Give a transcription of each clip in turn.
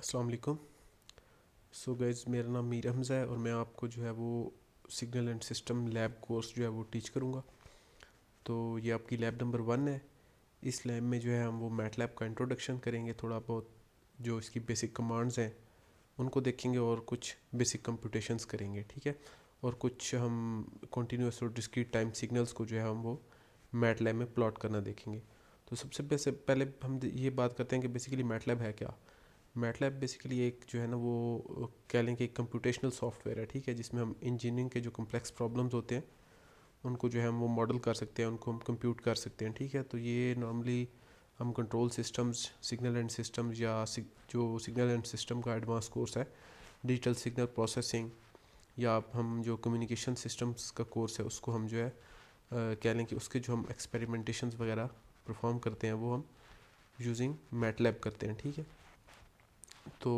अस्सलाम वालेकुम। So guys, मेरा नाम मीर हमज़ा है और मैं आपको जो है वो signal and system lab course जो है वो टीच करूँगा। तो ये आपकी लैब नंबर 1 है। इस लैब में जो है हम वो मैटलैब का इंट्रोडक्शन करेंगे, थोड़ा बहुत जो इसकी बेसिक कमांड्स हैं उनको देखेंगे और कुछ बेसिक कंप्यूटेशंस करेंगे, ठीक है। और कुछ हम कॉन्टीन्यूस और डिस्क्रीट टाइम सिग्नल्स को जो है हम वो मैटलैब में प्लॉट करना देखेंगे। तो सबसे पहले हम ये बात करते हैं कि बेसिकली मैटलैब है क्या। मैटलैब बेसिकली एक जो है ना वो कह लें कि एक कंप्यूटेशनल सॉफ्टवेयर है, ठीक है, जिसमें हम इंजीनियरिंग के जो कम्प्लेक्स प्रॉब्लम्स होते हैं उनको जो है हम वो मॉडल कर सकते हैं, उनको हम कंप्यूट कर सकते हैं, ठीक है। तो ये नॉर्मली हम control systems, signal and systems या जो सिग्नल एंड सिस्टम का एडवांस कोर्स है, डिजिटल सिग्नल प्रोसेसिंग, या आप हम जो कम्युनिकेशन सिस्टम्स का कोर्स है उसको हम जो है कह लें कि उसके जो हम एक्सपेरिमेंटेशंस वगैरह परफॉर्म करते हैं वो हम यूजिंग मैटलैब करते हैं, ठीक है। तो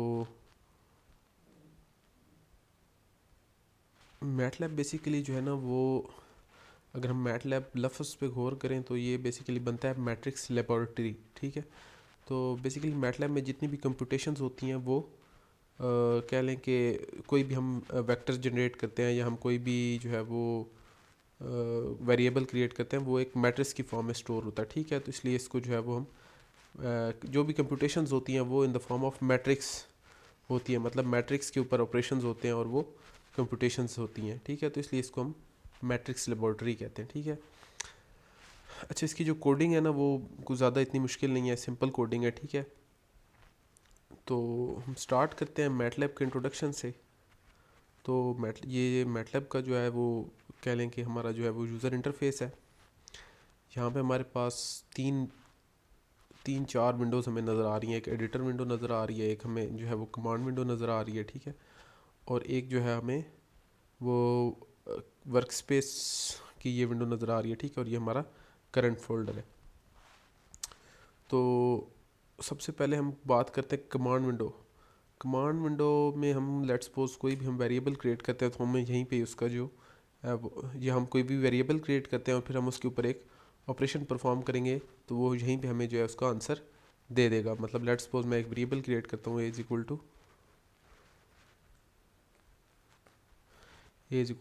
मैटलैब बेसिकली जो है ना वो, अगर हम मैटलैब लफ्ज़ पे गौर करें तो ये बेसिकली बनता है मैट्रिक्स लेबॉरेटरी, ठीक है। तो बेसिकली मैटलैब में जितनी भी कंप्यूटेशंस होती हैं वो कह लें कि कोई भी हम वेक्टर जनरेट करते हैं या हम कोई भी जो है वो वेरिएबल क्रिएट करते हैं, वो एक मैट्रिक्स की फॉर्म में स्टोर होता है, ठीक है। तो इसलिए इसको जो है वो हम जो भी कंप्यूटेशंस होती हैं वो in the form of matrix होती है, मतलब मैट्रिक्स के ऊपर ऑपरेशंस होते हैं और वो कंप्यूटेशंस होती हैं, ठीक है। तो इसलिए इसको हम मैट्रिक्स लेबॉरेटरी कहते हैं, ठीक है। अच्छा, इसकी जो कोडिंग है ना वो कुछ ज़्यादा इतनी मुश्किल नहीं है, सिंपल कोडिंग है, ठीक है। तो हम स्टार्ट करते हैं मैटलैब के इंट्रोडक्शन से। तो ये मैटलैब का जो है वो कह लें कि हमारा जो है वो यूज़र इंटरफेस है। यहाँ पे हमारे पास तीन तीन चार विंडोज़ हमें नज़र आ रही हैं। एक एडिटर विंडो नज़र आ रही है, एक हमें जो है वो कमांड विंडो नज़र आ रही है, ठीक है। और एक जो है हमें वो वर्क स्पेस की ये विंडो नज़र आ रही है, ठीक है। और ये हमारा करंट फोल्डर है। तो सबसे पहले हम बात करते हैं कमांड विंडो। कमांड विंडो में हम लेट्स सपोज कोई भी हम वेरिएबल क्रिएट करते हैं तो हमें यहीं पे उसका जो ये हम कोई भी वेरिएबल क्रिएट करते हैं और फिर हम उसके ऊपर एक ऑपरेशन परफॉर्म करेंगे तो वो यहीं पे हमें जो है उसका आंसर दे देगा। मतलब लेट्स सपोज मैं एक वेरिएबल क्रिएट करता हूँ, a इज़ इक्वल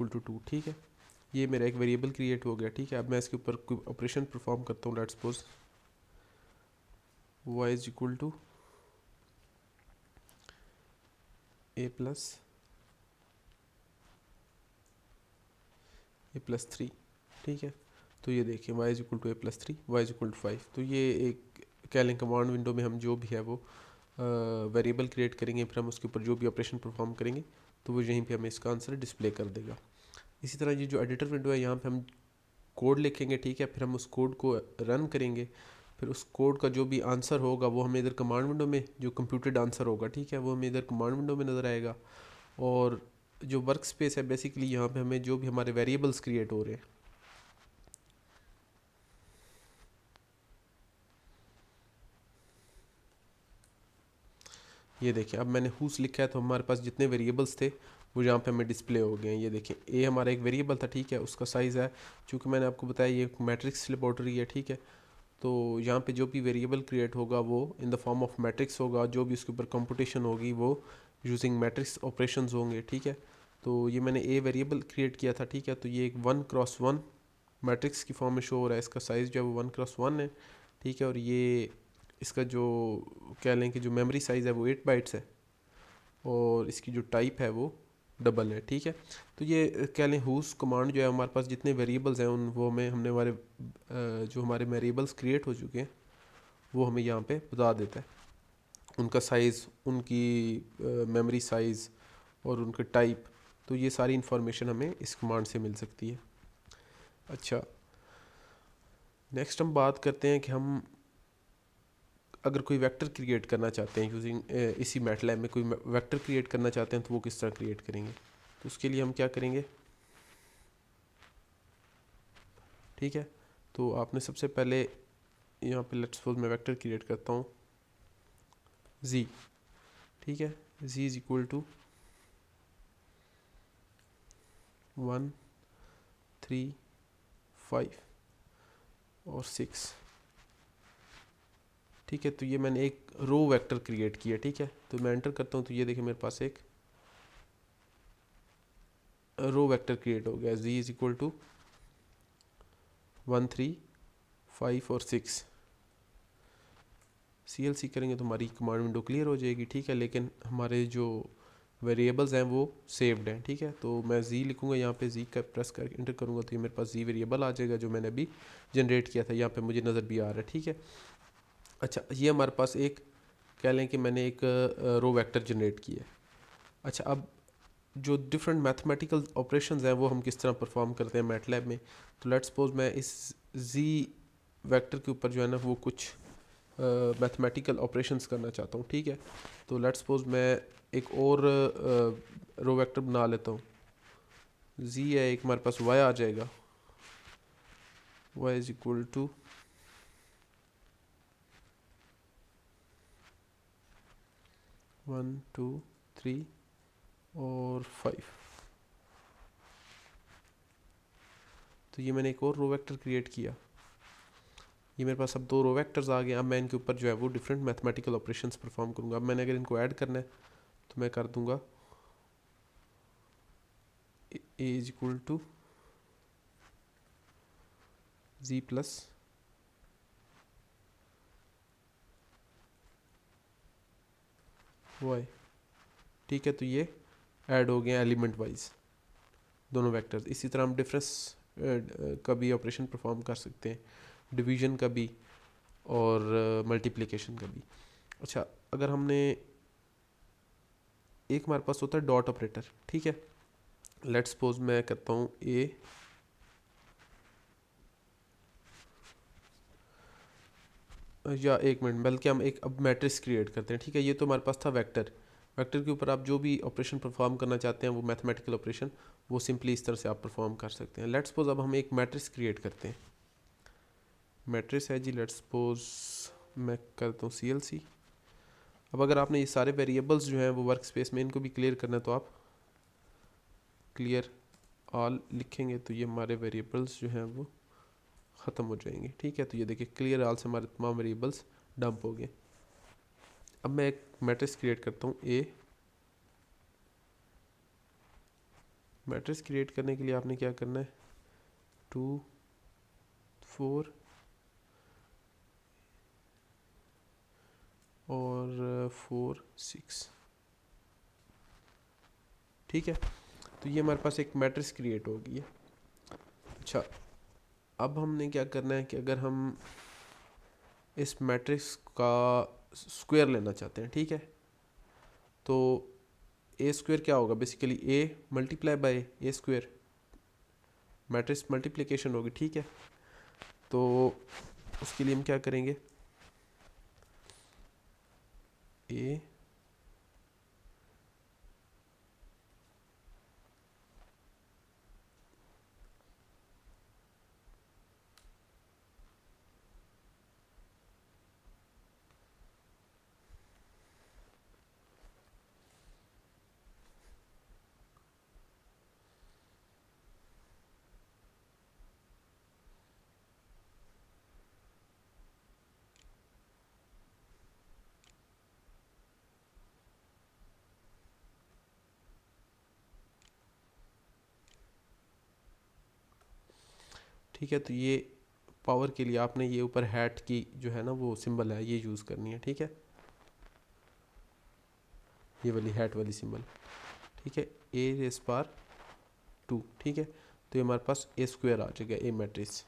टू 2, ठीक है। ये मेरा एक वेरिएबल क्रिएट हो गया, ठीक है। अब मैं इसके ऊपर कोई ऑपरेशन परफॉर्म करता हूँ, लेट्स सपोज y = a+3, ठीक है। तो ये देखिए y=a+3, y=5। तो ये एक कह लें कमांड विंडो में हम जो भी है वो वेरिएबल क्रिएट करेंगे, फिर हम उसके ऊपर जो भी ऑपरेशन परफॉर्म करेंगे तो वो यहीं पे हमें इसका आंसर डिस्प्ले कर देगा। इसी तरह ये जो एडिटर विंडो है, यहाँ पे हम कोड लिखेंगे, ठीक है। फिर हम उस कोड को रन करेंगे, फिर उस कोड का जो भी आंसर होगा वो हमें इधर कमांड विंडो में जो कंप्यूटेड आंसर होगा, ठीक है, वो हमें इधर कमांड विंडो में नज़र आएगा। और जो वर्क स्पेस है बेसिकली यहाँ पे हमें जो भी हमारे वेरिएबल्स क्रिएट हो रहे हैं, ये देखिए अब मैंने हुस लिखा है तो हमारे पास जितने वेरिएबल्स थे वो यहाँ पे हमें डिस्प्ले हो गए हैं। ये देखिए ए हमारा एक वेरिएबल था, ठीक है, उसका साइज़ है, चूँकि मैंने आपको बताया ये मैट्रिक्स लेबॉरेटरी है, ठीक है। तो यहाँ पे जो भी वेरिएबल क्रिएट होगा वो in the form of matrix होगा, जो भी उसके ऊपर कंप्यूटेशन होगी वो यूजिंग मैट्रिक्स ऑपरेशंस होंगे, ठीक है। तो ये मैंने ए वेरिएबल क्रिएट किया था, ठीक है। तो ये एक 1x1 मैट्रिक्स की फॉर्म में शो हो रहा है, इसका साइज़ जो है वो 1x1 है, ठीक है। और ये इसका जो कह लें कि जो मेमोरी साइज़ है वो 8 बाइट्स है और इसकी जो टाइप है वो डबल है, ठीक है। तो ये कह लें हुस कमांड जो है हमारे पास जितने वेरिएबल्स हैं उन वो हमें हमने हमारे जो हमारे वेरिएबल्स क्रिएट हो चुके हैं वो हमें यहाँ पे बता देता है, उनका साइज़, उनकी मेमोरी साइज़ और उनका टाइप। तो ये सारी इन्फॉर्मेशन हमें इस कमांड से मिल सकती है। अच्छा, नेक्स्ट हम बात करते हैं कि हम अगर कोई वेक्टर क्रिएट करना चाहते हैं यूजिंग इसी मैटलैब में कोई वेक्टर क्रिएट करना चाहते हैं तो वो किस तरह क्रिएट करेंगे। तो उसके लिए हम क्या करेंगे, ठीक है। तो आपने सबसे पहले यहाँ पे लेट्स सपोज मैं वेक्टर क्रिएट करता हूँ z, ठीक है। z=1 3 5 और 6, ठीक है, तो ये मैंने एक रो वेक्टर क्रिएट किया, ठीक है। तो मैं एंटर करता हूँ तो ये देखिए मेरे पास एक रो वेक्टर क्रिएट हो गया, z इज इक्वल टू 1 3 5 और 6। CLC करेंगे तो हमारी कमांड विंडो क्लियर हो जाएगी, ठीक है। लेकिन हमारे जो वेरिएबल्स हैं वो सेव्ड हैं, ठीक है। तो मैं z लिखूँगा यहाँ पे, z का प्रेस कर इंटर करूँगा तो ये मेरे पास z वेरिएबल आ जाएगा जो मैंने अभी जनरेट किया था, यहाँ पे मुझे नज़र भी आ रहा है, ठीक है। अच्छा, ये हमारे पास एक कह लें कि मैंने एक रो वेक्टर जनरेट किया है। अच्छा, अब जो डिफरेंट मैथमेटिकल ऑपरेशंस हैं वो हम किस तरह परफॉर्म करते हैं मैटलैब में। तो लेट्स सपोज मैं इस z वेक्टर के ऊपर जो है ना वो कुछ मैथमेटिकल ऑपरेशंस करना चाहता हूँ, ठीक है। तो लेट्स सपोज मैं एक और रो वेक्टर बना लेता हूँ, z है एक, हमारे पास y आ जाएगा, y इज इक्वल टू 1 2 3 और 5। तो ये मैंने एक और रो वेक्टर क्रिएट किया, ये मेरे पास अब 2 रो वेक्टर्स आ गए। अब मैं इनके ऊपर जो है वो डिफरेंट मैथमेटिकल ऑपरेशंस परफॉर्म करूँगा। अब मैंने अगर इनको ऐड करना है तो मैं कर दूंगा a is equal to z plus y, ठीक है। तो ये ऐड हो गए एलिमेंट वाइज दोनों वेक्टर्स। इसी तरह हम डिफरेंस का भी ऑपरेशन परफॉर्म कर सकते हैं, डिवीजन का भी और मल्टीप्लिकेशन का भी। अच्छा, अगर हमने एक हमारे पास होता है डॉट ऑपरेटर, ठीक है। लेट्स सपोज मैं करता हूँ a या एक मिनट, बल्कि हम एक अब मैट्रिक्स क्रिएट करते हैं, ठीक है। ये तो हमारे पास था वेक्टर, वेक्टर के ऊपर आप जो भी ऑपरेशन परफॉर्म करना चाहते हैं वो मैथमेटिकल ऑपरेशन, वो सिंपली इस तरह से आप परफॉर्म कर सकते हैं। लेट्स सपोज अब हम एक मैट्रिक्स क्रिएट करते हैं, मैट्रिक्स है जी, लेट्स सपोज मैं करता हूँ CLC। अब अगर आपने ये सारे वेरिएबल्स जो हैं वो वर्क स्पेस में इनको भी क्लियर करना है तो आप क्लियर ऑल लिखेंगे तो ये हमारे वेरिएबल्स जो हैं वो ख़त्म हो जाएंगे, ठीक है। तो ये देखिए क्लियर ऑल से हमारे तमाम वेरिएबल्स डंप हो गए। अब मैं एक मैट्रिक्स क्रिएट करता हूँ a। मैट्रिक्स क्रिएट करने के लिए आपने क्या करना है, 2 4 और 4 6, ठीक है। तो ये हमारे पास एक मैट्रिक्स क्रिएट हो गई है। अच्छा, अब हमने क्या करना है कि अगर हम इस मैट्रिक्स का स्क्वायर लेना चाहते हैं, ठीक है, तो ए स्क्वायर क्या होगा, basically a multiply by A square, matrix multiplication होगी, ठीक है। तो उसके लिए हम क्या करेंगे, a ठीक है। तो ये पावर के लिए आपने ये ऊपर हैट की जो है ना वो सिंबल है ये यूज़ करनी है, ठीक है, ये वाली हैट वाली सिंबल, ठीक है। a⁻², ठीक है। तो ये हमारे पास a स्क्वायर आ जाएगा, a मैट्रिक्स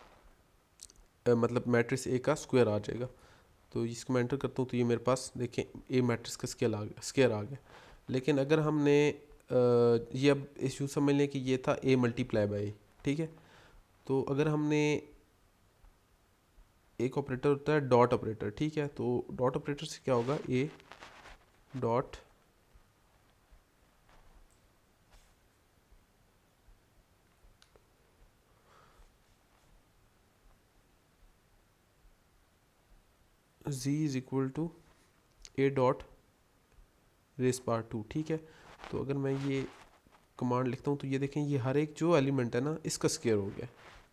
मतलब मैट्रिक्स a का स्क्वायर आ जाएगा। तो इसको मैं एंटर करता हूँ तो ये मेरे पास देखें a मैट्रिक्स का स्क्वायर आ गया। लेकिन अगर हमने ये अब इशू समझ लें कि ये था a मल्टीप्लाई बाई, ठीक है। तो अगर हमने एक ऑपरेटर होता है डॉट ऑपरेटर, ठीक है। तो डॉट ऑपरेटर से क्या होगा, a dot z is equal to a dot रेज़², ठीक है। तो अगर मैं ये कमांड लिखता हूँ तो ये देखें ये हर एक जो एलिमेंट है ना इसका स्क्वायर हो गया,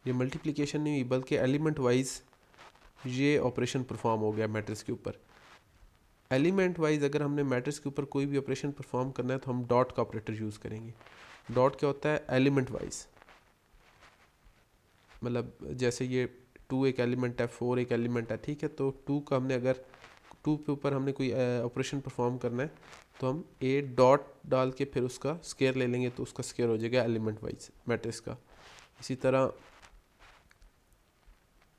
ये मल्टीप्लिकेशन नहीं हुई बल्कि एलिमेंट वाइज ये ऑपरेशन परफॉर्म हो गया मैट्रिक्स के ऊपर। एलिमेंट वाइज अगर हमने मैट्रिक्स के ऊपर कोई भी ऑपरेशन परफॉर्म करना है तो हम डॉट का ऑपरेटर यूज़ करेंगे। डॉट क्या होता है? एलिमेंट वाइज, मतलब जैसे ये 2 एक एलिमेंट है, 4 एक एलिमेंट है, ठीक है। तो 2 का हमने अगर 2 के ऊपर हमने कोई ऑपरेशन परफॉर्म करना है तो हम ए डॉट डाल के फिर उसका स्केयर ले लेंगे, तो उसका स्केयर हो जाएगा एलिमेंट वाइज मैट्रिक्स का। इसी तरह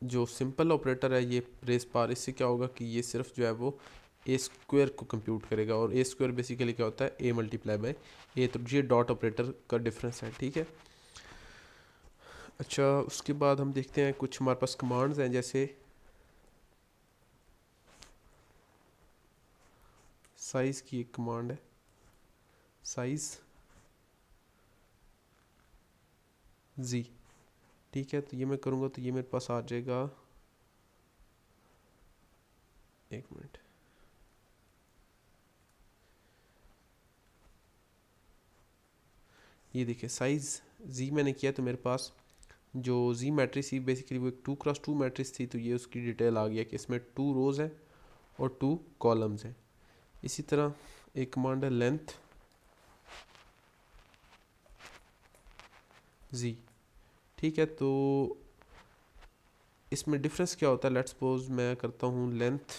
जो सिंपल ऑपरेटर है ये रेस पार, इससे क्या होगा कि ये सिर्फ जो है वो ए स्क्वायर को कंप्यूट करेगा, और ए स्क्वायर बेसिकली क्या होता है? ए मल्टीप्लाई बाय ए। तो ये डॉट ऑपरेटर का डिफरेंस है, ठीक है। अच्छा, उसके बाद हम देखते हैं कुछ हमारे पास कमांड्स हैं, जैसे साइज़ की एक कमांड है, साइज़ जी, ठीक है। तो ये मैं करूँगा तो ये मेरे पास आ जाएगा, एक मिनट, ये देखिए साइज़ जी मैंने किया तो मेरे पास जो जी मैट्रिक्स थी बेसिकली वो एक 2x2 मैट्रिक्स थी, तो ये उसकी डिटेल आ गया कि इसमें 2 रोज़ हैं और 2 कॉलम्स हैं। इसी तरह एक कमांड है लेंथ जी, ठीक है। तो इसमें डिफरेंस क्या होता है? लेट्स सपोज मैं करता हूँ लेंथ,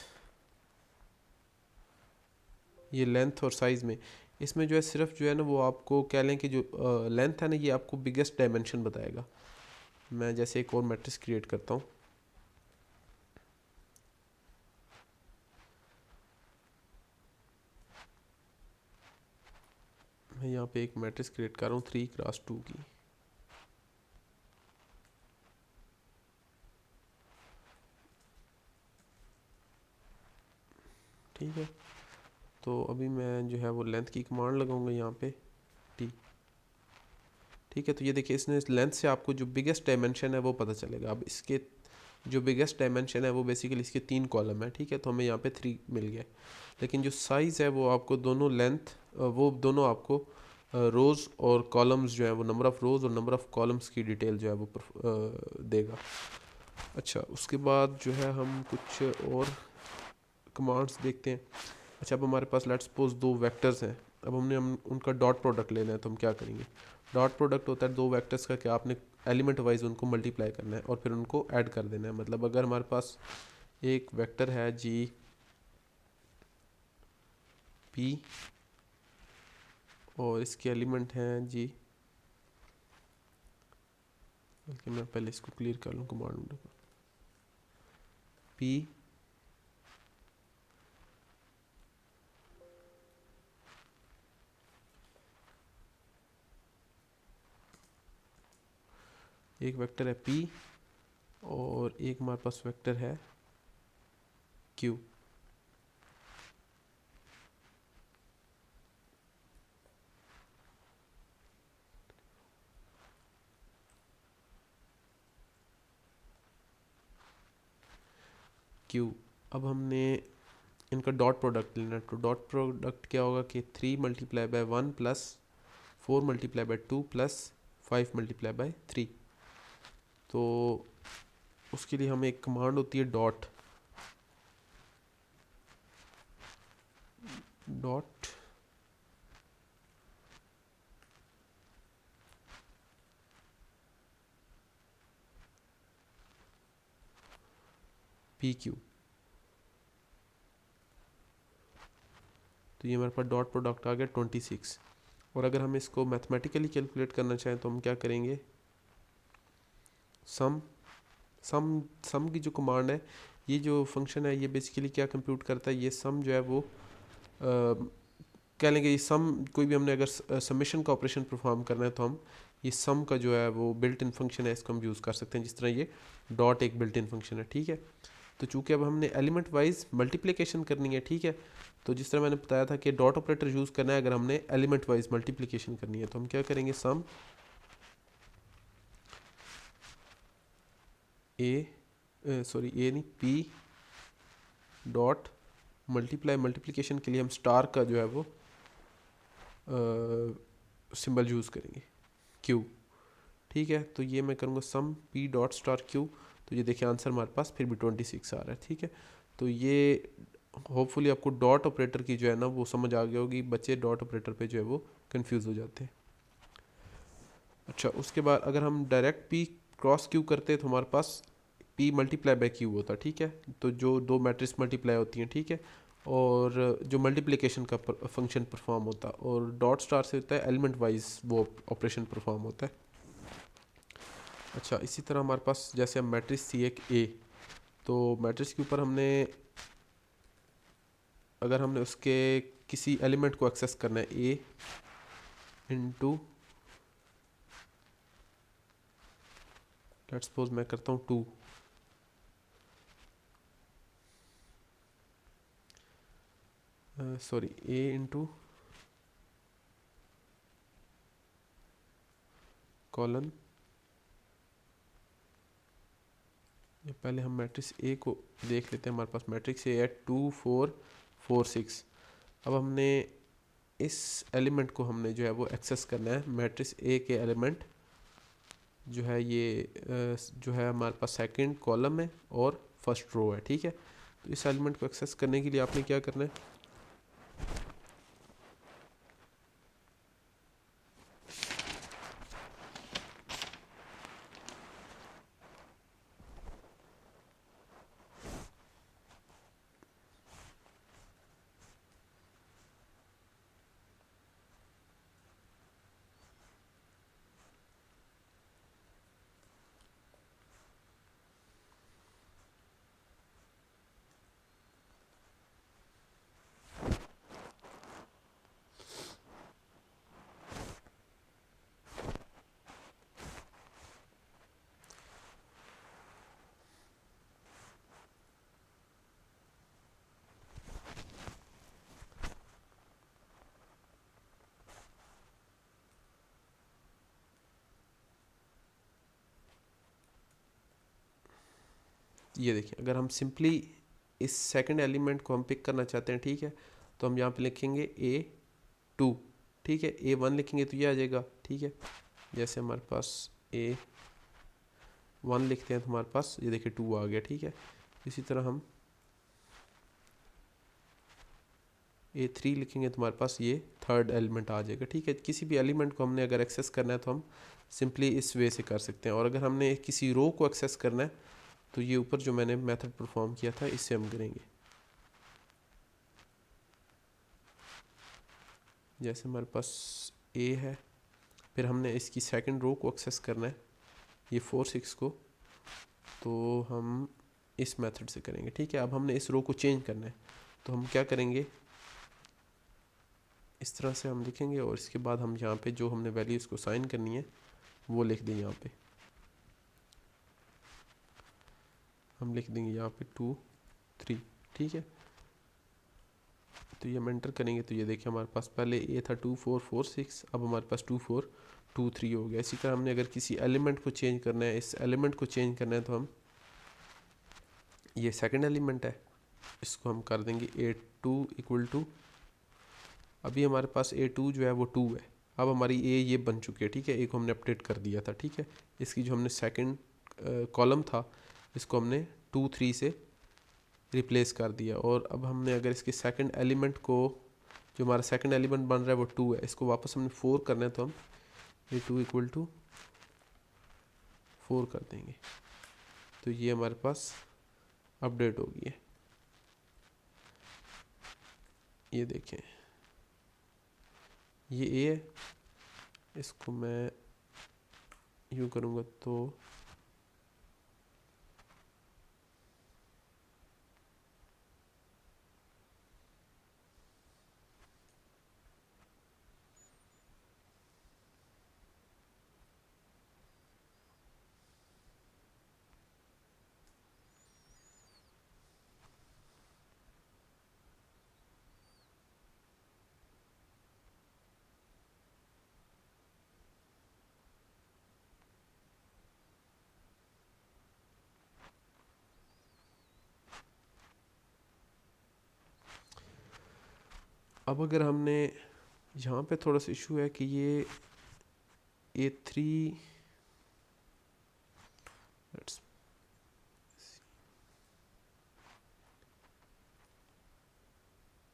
ये लेंथ और साइज़ में, इसमें जो है सिर्फ जो है ना वो आपको कह लें कि जो लेंथ है ना ये आपको बिगेस्ट डायमेंशन बताएगा। मैं जैसे एक और मैट्रिक्स क्रिएट करता हूँ, मैं यहाँ पे एक मैट्रिक्स क्रिएट कर रहा हूँ 3x2 की, ठीक है। तो अभी मैं जो है वो लेंथ की कमांड लगाऊंगा यहाँ पे टी, ठीक है। तो ये देखिए इसने लेंथ से आपको जो बिगेस्ट डायमेंशन है वो पता चलेगा। अब इसके जो बिगेस्ट डायमेंशन है वो बेसिकली इसके 3 कॉलम है, ठीक है। तो हमें यहाँ पे 3 मिल गया। लेकिन जो साइज़ है वो आपको दोनों लेंथ, वो दोनों आपको रोज़ और कॉलम्स जो है वो नंबर ऑफ़ रोज़ और नंबर ऑफ़ कॉलम्स की डिटेल जो है वो देगा। अच्छा, उसके बाद जो है हम कुछ और कमांड्स देखते हैं। अच्छा, अब हमारे पास लेट्स सपोज 2 वेक्टर्स हैं, अब हम उनका डॉट प्रोडक्ट लेना है, तो हम क्या करेंगे? डॉट प्रोडक्ट होता है 2 वेक्टर्स का, क्या आपने एलिमेंट वाइज उनको मल्टीप्लाई करना है और फिर उनको ऐड कर देना है। मतलब अगर हमारे पास एक वेक्टर है जी पी और इसके एलिमेंट हैं जी, बल्कि मैं पहले इसको क्लियर कर लूँ कमांड को, पी एक वेक्टर है पी और एक हमारे पास वेक्टर है क्यू। क्यू, अब हमने इनका डॉट प्रोडक्ट लेना है, तो डॉट प्रोडक्ट क्या होगा कि 3 multiply by 1 plus 4 multiply by 2 plus 5 multiply by 3। तो उसके लिए हमें एक कमांड होती है डॉट डॉट पी क्यू। तो ये हमारे पास डॉट प्रोडक्ट आ गया 26। और अगर हम इसको मैथमेटिकली कैलकुलेट करना चाहें तो हम क्या करेंगे? सम सम सम की जो कमांड है, ये जो फंक्शन है ये बेसिकली क्या कंप्यूट करता है? ये सम जो है वो कह लेंगे ये सम, कोई भी हमने अगर समेशन का ऑपरेशन परफॉर्म करना है तो हम ये सम का जो है वो बिल्ट इन फंक्शन है, इसको हम यूज़ कर सकते हैं, जिस तरह ये डॉट एक बिल्ट इन फंक्शन है, ठीक है। तो चूँकि अब हमने एलिमेंट वाइज मल्टीप्लिकेशन करनी है, ठीक है, तो जिस तरह मैंने बताया था कि डॉट ऑपरेटर यूज़ करना है अगर हमने एलिमेंट वाइज मल्टीप्लिकेशन करनी है, तो हम क्या करेंगे? सम ए नहीं पी डॉट मल्टीप्लाई, मल्टीप्लिकेशन के लिए हम स्टार का जो है वो सिंबल यूज़ करेंगे क्यू, ठीक है। तो ये मैं करूँगा some P dot star Q. तो ये देखिए आंसर हमारे पास फिर भी 26 आ रहा है, ठीक है। तो ये होपफुली आपको डॉट ऑपरेटर की जो है ना वो समझ आ गई होगी, बच्चे डॉट ऑपरेटर पे जो है वो कंफ्यूज हो जाते हैं। अच्छा, उसके बाद अगर हम डायरेक्ट पी क्रॉस क्यू करते हैं तो हमारे पास पी मल्टीप्लाई बाय क्यू होता है, ठीक है। तो जो दो मैट्रिक्स मल्टीप्लाई होती हैं, ठीक है, और जो मल्टीप्लिकेशन का फंक्शन परफॉर्म होता है, और डॉट स्टार से होता है एलिमेंट वाइज वो ऑपरेशन परफॉर्म होता है। अच्छा, इसी तरह हमारे पास जैसे हम मैट्रिक्स थी एक ए, तो मैट्रिक्स के ऊपर हमने अगर हमने उसके किसी एलिमेंट को एक्सेस करना है ए इंटू, लेट्स सपोज मैं करता हूँ 2, सॉरी ए इंटू कॉलन, पहले हम मैट्रिक्स ए को देख लेते हैं। हमारे पास मैट्रिक्स ए है 2 4 4 6। अब हमने इस एलिमेंट को हमने जो है वो एक्सेस करना है। मैट्रिक्स ए के एलिमेंट जो है ये जो है हमारे पास सेकंड कॉलम है और फर्स्ट रो है, ठीक है। तो इस एलिमेंट को एक्सेस करने के लिए आपने क्या करना है, ये देखिए अगर हम सिंपली इस सेकंड एलिमेंट को हम पिक करना चाहते हैं, ठीक है, तो हम यहाँ पे लिखेंगे A2, ठीक है। A1 लिखेंगे तो ये आ जाएगा, ठीक है। जैसे हमारे पास A1 लिखते हैं तो हमारे पास ये देखिए 2 आ गया, ठीक है। इसी तरह हम A3 लिखेंगे तो हमारे पास ये थर्ड एलिमेंट आ जाएगा, ठीक है। किसी भी एलिमेंट को हमने अगर एक्सेस करना है तो हम सिंपली इस वे से कर सकते हैं, और अगर हमने किसी रो को एक्सेस करना है तो ये ऊपर जो मैंने मेथड परफॉर्म किया था इससे हम करेंगे। जैसे हमारे पास A है, फिर हमने इसकी सेकंड रो को एक्सेस करना है ये 4 6 को, तो हम इस मेथड से करेंगे, ठीक है। अब हमने इस रो को चेंज करना है तो हम क्या करेंगे, इस तरह से हम लिखेंगे, और इसके बाद हम यहाँ पे जो हमने वैल्यू इसको साइन करनी है वो लिख देंगे। यहाँ पे हम लिख देंगे यहाँ पे 2 3, ठीक है। तो ये हम एंटर करेंगे तो ये देखिए हमारे पास पहले ए था 2 4 4 6, अब हमारे पास 2 4 2 3 हो गया। इसी तरह हमने अगर किसी एलिमेंट को चेंज करना है, इस एलिमेंट को चेंज करना है तो हम ये सेकंड एलिमेंट है इसको हम कर देंगे A2 इक्वल टू, अभी हमारे पास A2 जो है वो 2 है। अब हमारी ए ये बन चुकी है, ठीक है। एक हमने अपडेट कर दिया था, ठीक है। इसकी जो हमने सेकंड कॉलम था इसको हमने 2 3 से रिप्लेस कर दिया, और अब हमने अगर इसके सेकंड एलिमेंट को, जो हमारा सेकंड एलिमेंट बन रहा है वो 2 है, इसको वापस हमने 4 करना है तो हम A2 इक्वल टू 4 कर देंगे। तो ये हमारे पास अपडेट हो गई है। ये देखें ये ए है, इसको मैं यूँ करूँगा तो अब अगर हमने यहाँ पे थोड़ा सा इशू है कि ये A3,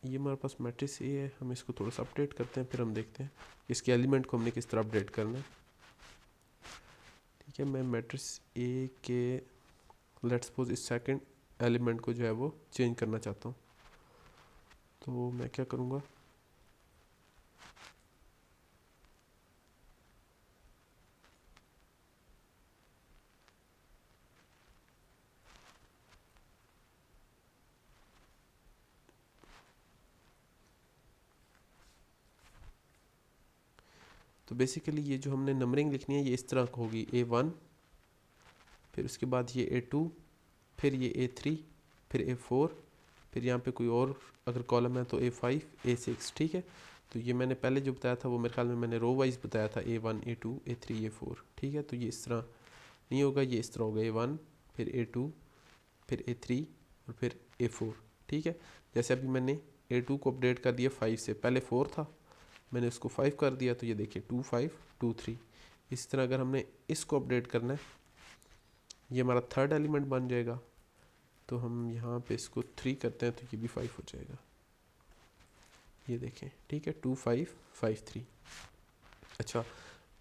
ये हमारे पास मैट्रिक्स ए है, हम इसको थोड़ा सा अपडेट करते हैं, फिर हम देखते हैं इसके एलिमेंट को हमने किस तरह अपडेट करना है। ठीक है, मैं मैट्रिक्स ए के लेट्स सपोज इस सेकंड एलिमेंट को जो है वो चेंज करना चाहता हूँ, तो मैं क्या करूँगा, तो बेसिकली ये जो हमने नंबरिंग लिखनी है ये इस तरह होगी, A1, फिर उसके बाद ये A2, फिर ये A3, फिर A4, फिर यहाँ पे कोई और अगर कॉलम है तो A5, A6। ठीक है, तो ये मैंने पहले जो बताया था वो मेरे ख्याल में मैंने रो वाइज बताया था, A1, A2, A3, A4। ठीक है, तो ये इस तरह नहीं होगा, ये इस तरह होगा, A1, फिर A2, फिर A3 और फिर A4। ठीक है, जैसे अभी मैंने A2 को अपडेट कर दिया 5 से, पहले 4 था, मैंने उसको 5 कर दिया, तो ये देखिए 2 5 2 3। इसी तरह अगर हमने इसको अपडेट करना है, ये हमारा थर्ड एलिमेंट बन जाएगा, तो हम यहाँ पे इसको 3 करते हैं तो ये भी 5 हो जाएगा, ये देखें। ठीक है, 2 5 5 3। अच्छा,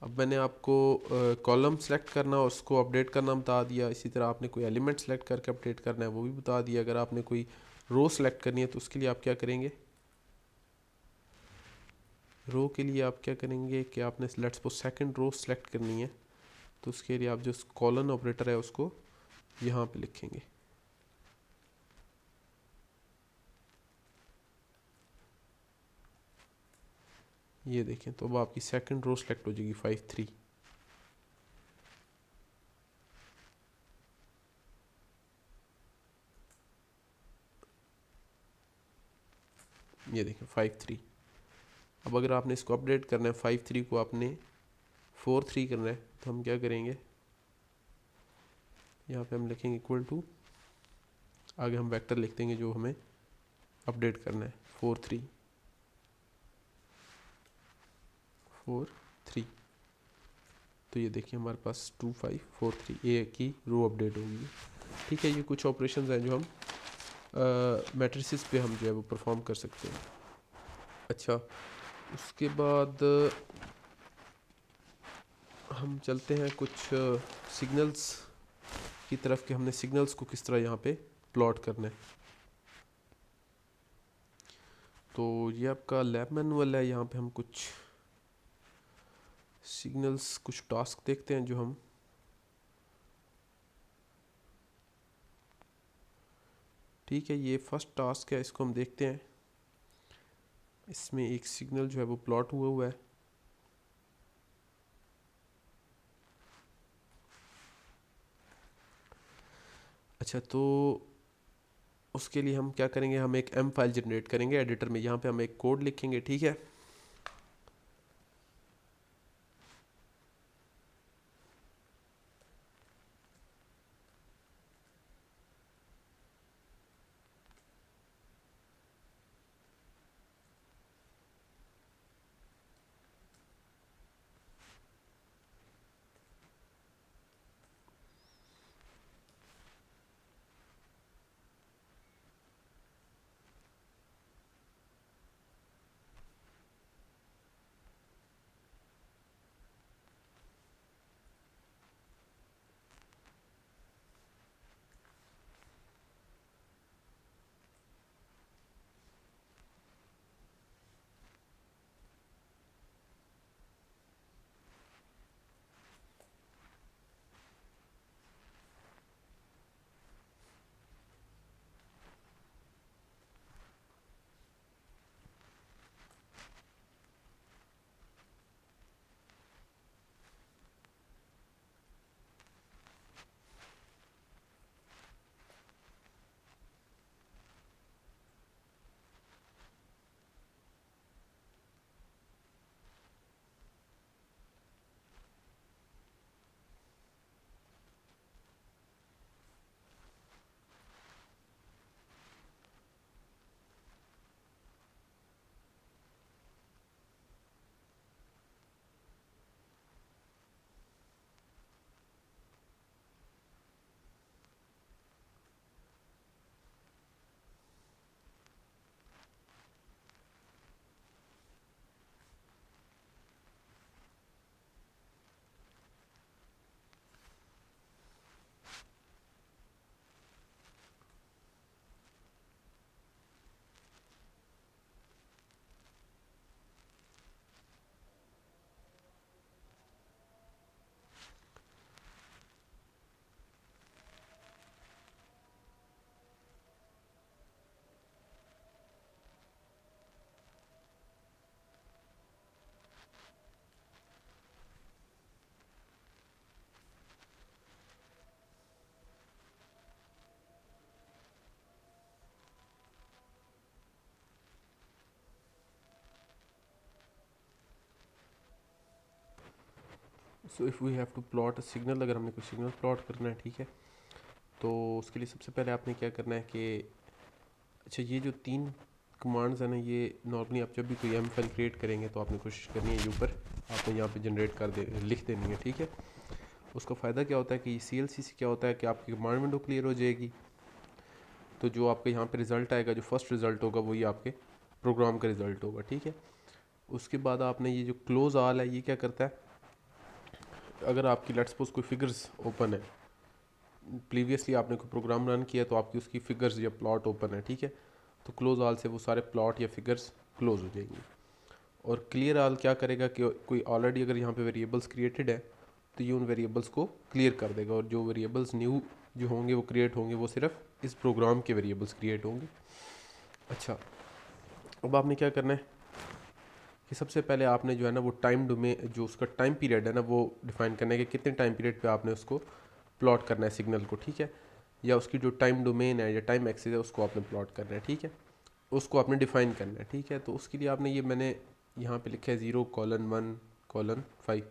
अब मैंने आपको कॉलम सेलेक्ट करना और उसको अपडेट करना बता दिया, इसी तरह आपने कोई एलिमेंट सेलेक्ट करके अपडेट करना है वो भी बता दिया। अगर आपने कोई रो सेलेक्ट करनी है तो उसके लिए आप क्या करेंगे, रो के लिए आप क्या करेंगे कि आपने let's suppose second row select करनी है, तो उसके लिए आप जो कॉलन ऑपरेटर है उसको यहाँ पे लिखेंगे। ये देखें, तो अब आपकी सेकंड रो सेलेक्ट हो जाएगी 5 3। ये देखें 5 3। अब अगर आपने इसको अपडेट करना है, 5 3 को आपने 4 3 करना है, तो हम क्या करेंगे, यहाँ पे हम लिखेंगे इक्वल टू, आगे हम वेक्टर लिख देंगे जो हमें अपडेट करना है, 4 3 4 3। तो ये देखिए हमारे पास 2 5 4 3 ए की रो अपडेट होगी। ठीक है, ये कुछ ऑपरेशंस हैं जो हम मैट्रिसेस पे हम जो है वो परफॉर्म कर सकते हैं। अच्छा, उसके बाद हम चलते हैं कुछ सिग्नल्स की तरफ कि हमने सिग्नल्स को किस तरह यहाँ पे प्लॉट करना है। तो ये आपका लैब मैनुअल है, यहाँ पे हम कुछ सिग्नल्स, कुछ टास्क देखते हैं जो हम, ठीक है, ये फर्स्ट टास्क है, इसको हम देखते हैं। इसमें एक सिग्नल जो है वो प्लॉट हुआ है। अच्छा, तो उसके लिए हम क्या करेंगे, हम एक एम फाइल जनरेट करेंगे एडिटर में, यहाँ पे हम एक कोड लिखेंगे। ठीक है, so if we have to plot a signal, अगर हमने कोई सिग्नल प्लॉट करना है, ठीक है, तो उसके लिए सबसे पहले आपने क्या करना है कि अच्छा ये जो 3 कमांड्स हैं ना, ये नॉर्मली आप जब भी कोई एम फाइल क्रिएट करेंगे तो आपने कोशिश करनी है ये ऊपर आपने यहाँ पे जनरेट कर दे लिख देनी है, ठीक है। उसका फ़ायदा क्या होता है कि CLC से क्या होता है कि आपकी कमांड विंडो क्लियर हो जाएगी, तो जो आपके यहाँ पे रिज़ल्ट आएगा, जो फर्स्ट रिज़ल्ट होगा वही आपके प्रोग्राम का रिज़ल्ट होगा, ठीक है। उसके बाद आपने ये जो क्लोज ऑल है, ये क्या करता है, अगर आपकी लेट्स सपोज कोई फिगर्स ओपन है, प्रीवियसली आपने कोई प्रोग्राम रन किया तो आपकी उसकी फिगर्स या प्लॉट ओपन है, ठीक है, तो क्लोज ऑल से वो सारे प्लॉट या फिगर्स क्लोज हो जाएंगी। और क्लियर ऑल क्या करेगा कि कोई ऑलरेडी अगर यहाँ पे वेरिएबल्स क्रिएटेड है तो ये उन वेरिएबल्स को क्लियर कर देगा, और जो वेरिएबल्स न्यू जो होंगे वो क्रिएट होंगे वो सिर्फ इस प्रोग्राम के वेरिएबल्स क्रिएट होंगे। अच्छा, अब आपने क्या करना है कि सबसे पहले आपने जो है ना वो टाइम डोमेन, जो उसका टाइम पीरियड है ना, वो डिफाइन करना है कि कितने टाइम पीरियड पे आपने उसको प्लॉट करना है सिग्नल को, ठीक है, या उसकी जो टाइम डोमेन है या टाइम एक्सिस है उसको आपने प्लॉट करना है, ठीक है, उसको आपने डिफाइन करना है, ठीक है। तो उसके लिए आपने ये मैंने यहाँ पे लिखा है 0:1:5,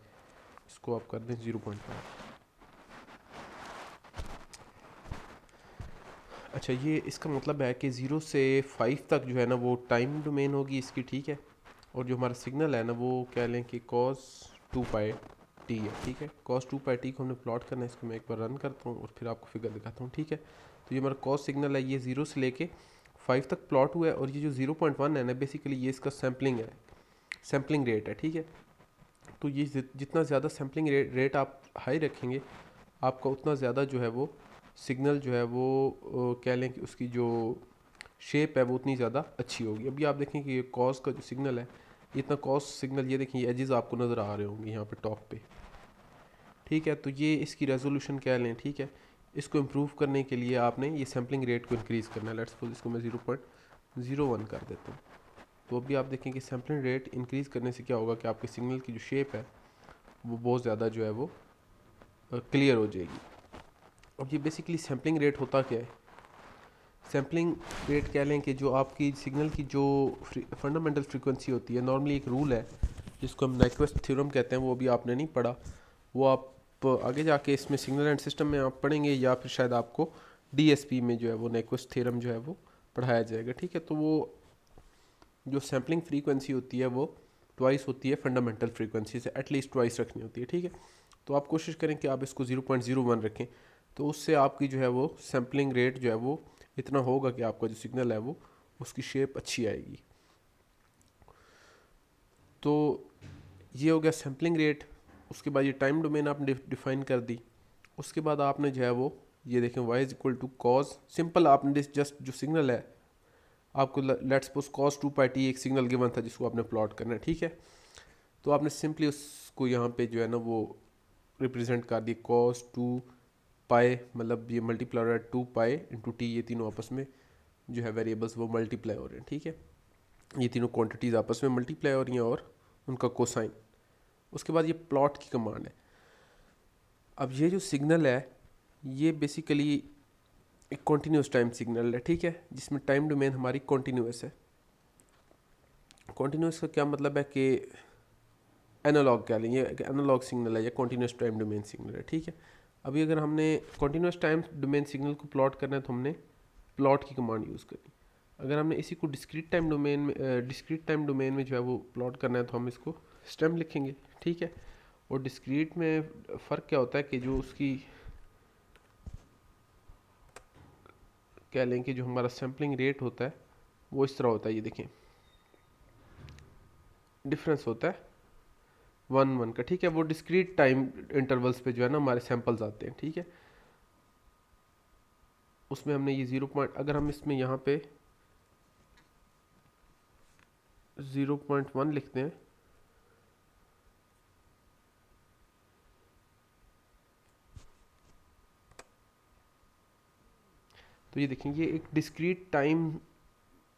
इसको आप कर दें 0.5। अच्छा, ये इसका मतलब है कि 0 से 5 तक जो है ना वो टाइम डोमेन होगी इसकी, ठीक है, और जो हमारा सिग्नल है ना वो कह लें कि cos 2πt है, ठीक है। cos 2πt को हमने प्लॉट करना है, इसको मैं एक बार रन करता हूँ और फिर आपको फिगर दिखाता हूँ, ठीक है। तो ये हमारा cos सिग्नल है, ये 0 से लेके 5 तक प्लॉट हुआ है, और ये जो 0.1 है ना बेसिकली ये इसका सैम्पलिंग है, सैम्पलिंग रेट है, ठीक है। तो ये जितना ज़्यादा सैम्पलिंग रेट आप हाई रखेंगे आपका उतना ज़्यादा जो है वो सिग्नल जो है वो कह लें कि उसकी जो शेप है वो उतनी ज़्यादा अच्छी होगी। अभी आप देखें कि ये कॉस का जो सिग्नल है, इतना कॉस सिग्नल, ये देखें ये एजेस आपको नज़र आ रहे होंगे यहाँ पे टॉप पे, ठीक है। तो ये इसकी रेजोल्यूशन कह लें, ठीक है। इसको इम्प्रूव करने के लिए आपने ये सैम्पलिंग रेट को इंक्रीज़ करना है। लेट्स सपोज इसको मैं 0.01 कर देता हूँ। तो अभी आप देखें कि सैम्पलिंग रेट इंक्रीज़ करने से क्या होगा कि आपके सिग्नल की जो शेप है वो बहुत ज़्यादा जो है वो क्लियर हो जाएगी। अब ये बेसिकली सैम्पलिंग रेट होता क्या है, सैम्पलिंग रेट कह लें कि जो आपकी सिग्नल की जो फंडामेंटल फ्रीक्वेंसी होती है, नॉर्मली एक रूल है जिसको हम नाइक्वेस्ट थ्योरम कहते हैं, वो अभी आपने नहीं पढ़ा, वो आप आगे जाके इसमें सिग्नल एंड सिस्टम में आप पढ़ेंगे, या फिर शायद आपको DSP में जो है वो नाइक्वेस्ट थ्योरम जो है वो पढ़ाया जाएगा, ठीक है। तो वो जो सैम्पलिंग फ्रीक्वेंसी होती है वो ट्वाइस होती है फंडामेंटल फ्रीक्वेंसी से, एटलीस्ट ट्वाइस रखनी होती है, ठीक है। तो आप कोशिश करें कि आप इसको 0.01 रखें, तो उससे आपकी जो है वो सैम्पलिंग रेट जो है वो इतना होगा कि आपका जो सिग्नल है वो उसकी शेप अच्छी आएगी। तो ये हो गया सैम्पलिंग रेट। उसके बाद ये टाइम डोमेन आपने डिफाइन कर दी। उसके बाद आपने जो है वो ये देखें y = cos, सिंपल आपने जस्ट जो सिग्नल है आपको लेट्स सपोज cos 2πt एक सिग्नल गिवन था जिसको आपने प्लॉट करना है, ठीक है। तो आपने सिंपली उसको यहाँ पे जो है ना वो रिप्रेजेंट कर दी cos 2π, मतलब ये मल्टीप्लाई हो रहा है 2π × t, ये तीनों आपस में जो है वेरिएबल्स वो मल्टीप्लाई हो रहे हैं, ठीक है। ये तीनों क्वांटिटीज़ आपस में मल्टीप्लाई हो रही हैं और उनका कोसाइन। उसके बाद ये प्लॉट की कमांड है। अब ये जो सिग्नल है ये बेसिकली एक कॉन्टीन्यूस टाइम सिग्नल है, ठीक है, जिसमें टाइम डोमेन हमारी कॉन्टीन्यूस है। कॉन्टीन्यूस का क्या मतलब है कि एनालॉग कह लें, ये एनालॉग सिग्नल है या कॉन्टीन्यूस टाइम डोमेन सिग्नल है, ठीक है। अभी अगर हमने कॉन्टीन्यूस टाइम डोमेन सिग्नल को प्लॉट करना है तो हमने प्लॉट की कमांड यूज़ करनी। अगर हमने इसी को डिस्क्रीट टाइम डोमेन में जो है वो प्लॉट करना है तो हम इसको स्टेम लिखेंगे, ठीक है। और डिस्क्रीट में फ़र्क क्या होता है कि जो उसकी कह लें कि जो हमारा सैम्पलिंग रेट होता है वो इस तरह होता है, ये देखें डिफरेंस होता है 1:1 का, ठीक है। वो डिस्क्रीट टाइम इंटरवल्स पे जो है ना हमारे सैंपल्स आते हैं, ठीक है। उसमें हमने ये 0. अगर हम इसमें यहाँ पे 0.1 लिखते हैं तो ये देखें ये एक डिस्क्रीट टाइम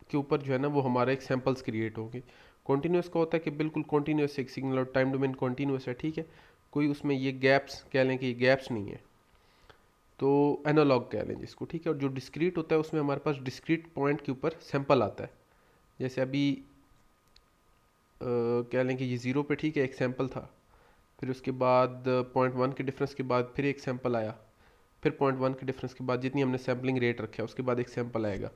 के ऊपर जो है ना वो हमारा एक सैंपल्स क्रिएट होंगे। कॉन्टीन्यूस का होता है कि बिल्कुल कॉन्टीन्यूस एक सिग्नल और टाइम डोमेन कॉन्टीन्यूस है, ठीक है, कोई उसमें ये गैप्स कह लें कि ये गैप्स नहीं है, तो एनालॉग कह लें जिसको, ठीक है। और जो डिस्क्रीट होता है उसमें हमारे पास डिस्क्रीट पॉइंट के ऊपर सैंपल आता है। जैसे अभी कह लें कि ये 0 पे, ठीक है, एक सैंपल था, फिर उसके बाद 0.1 के डिफरेंस के बाद फिर एक सैंपल आया, फिर 0.1 के डिफरेंस के बाद जितनी हमने सैम्पलिंग रेट रखा है उसके बाद एक सैंपल आएगा,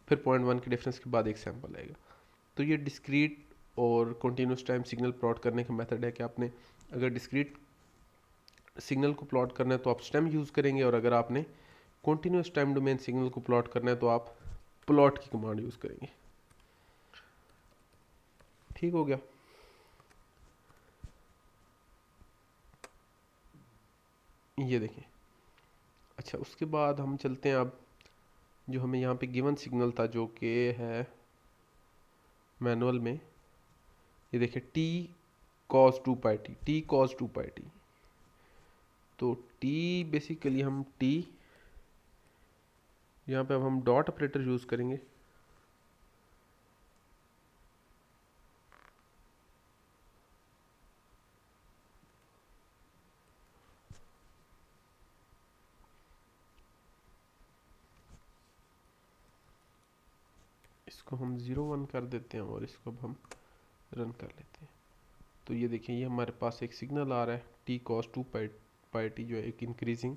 फिर 0.1 के डिफरेंस के बाद एक सैंपल आएगा। तो ये डिस्क्रीट और कंटिन्यूस टाइम सिग्नल प्लॉट करने का मेथड है कि आपने अगर डिस्क्रीट सिग्नल को प्लॉट करना है तो आप स्टेम यूज़ करेंगे, और अगर आपने कंटिन्यूस टाइम डोमेन सिग्नल को प्लॉट करना है तो आप प्लॉट की कमांड यूज़ करेंगे। ठीक हो गया। ये देखें। अच्छा, उसके बाद हम चलते हैं अब जो हमें यहाँ पे गिवन सिग्नल था जो कि है मैनुअल में। ये देखें, T cos 2 pi T, T cos 2 pi T. तो टी बेसिकली हम टी यहाँ पे अब हम डॉट ऑपरेटर यूज़ करेंगे। इसको हम 0 1 कर देते हैं और इसको अब हम रन कर लेते हैं। तो ये देखिए, ये हमारे पास एक सिग्नल आ रहा है टी कॉस 2 पाई टी, जो है एक इंक्रीजिंग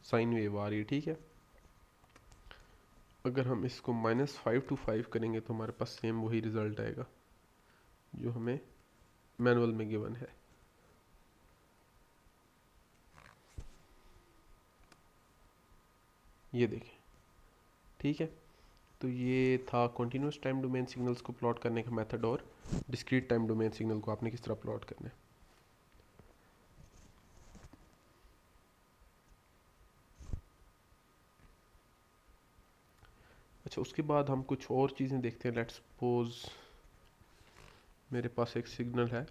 साइन वेव आ रही है। ठीक है, अगर हम इसको -5 to 5 करेंगे तो हमारे पास सेम वही रिजल्ट आएगा जो हमें मैनुअल में गिवन है। ये देखें। ठीक है, तो ये था कंटिन्यूस टाइम डोमेन सिग्नल्स को प्लॉट करने का मेथड, और डिस्क्रीट टाइम डोमेन सिग्नल को आपने किस तरह प्लॉट करना है। अच्छा, उसके बाद हम कुछ और चीज़ें देखते हैं। लेट्स सपोज मेरे पास एक सिग्नल है,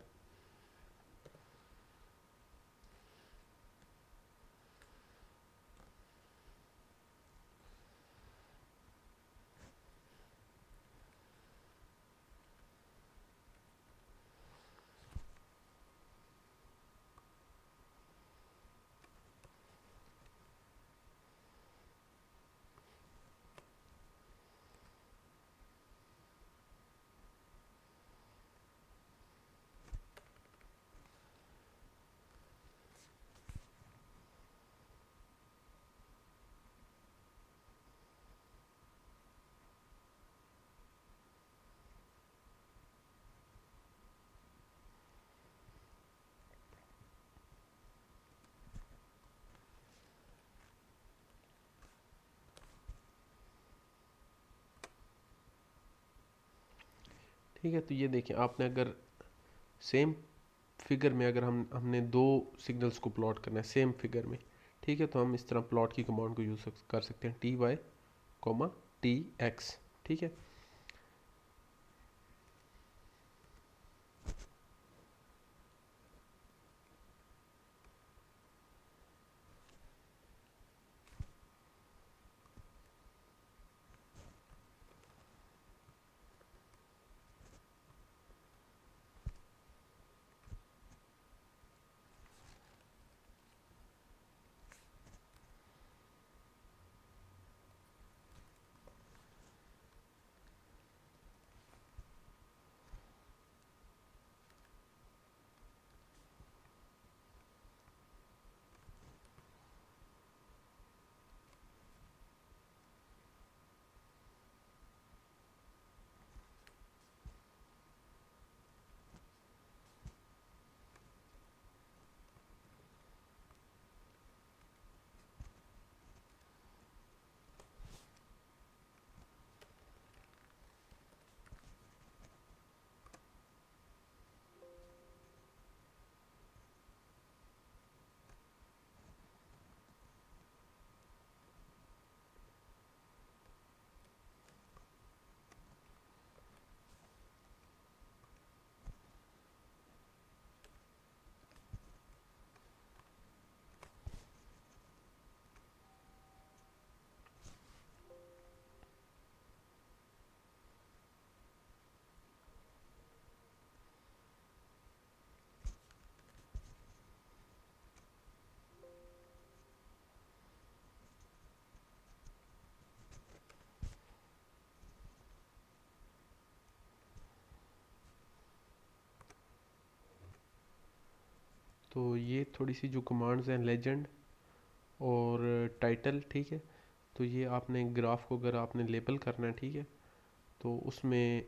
ठीक है। तो ये देखें, आपने अगर सेम फिगर में अगर हमने दो सिग्नल्स को प्लॉट करना है सेम फिगर में, ठीक है, तो हम इस तरह प्लॉट की कमांड को यूज़ कर सकते हैं, t y comma t x. ठीक है, तो ये थोड़ी सी जो कमांड्स हैं लेजेंड और टाइटल, ठीक है। तो ये आपने ग्राफ को अगर आपने लेबल करना है, ठीक है, तो उसमें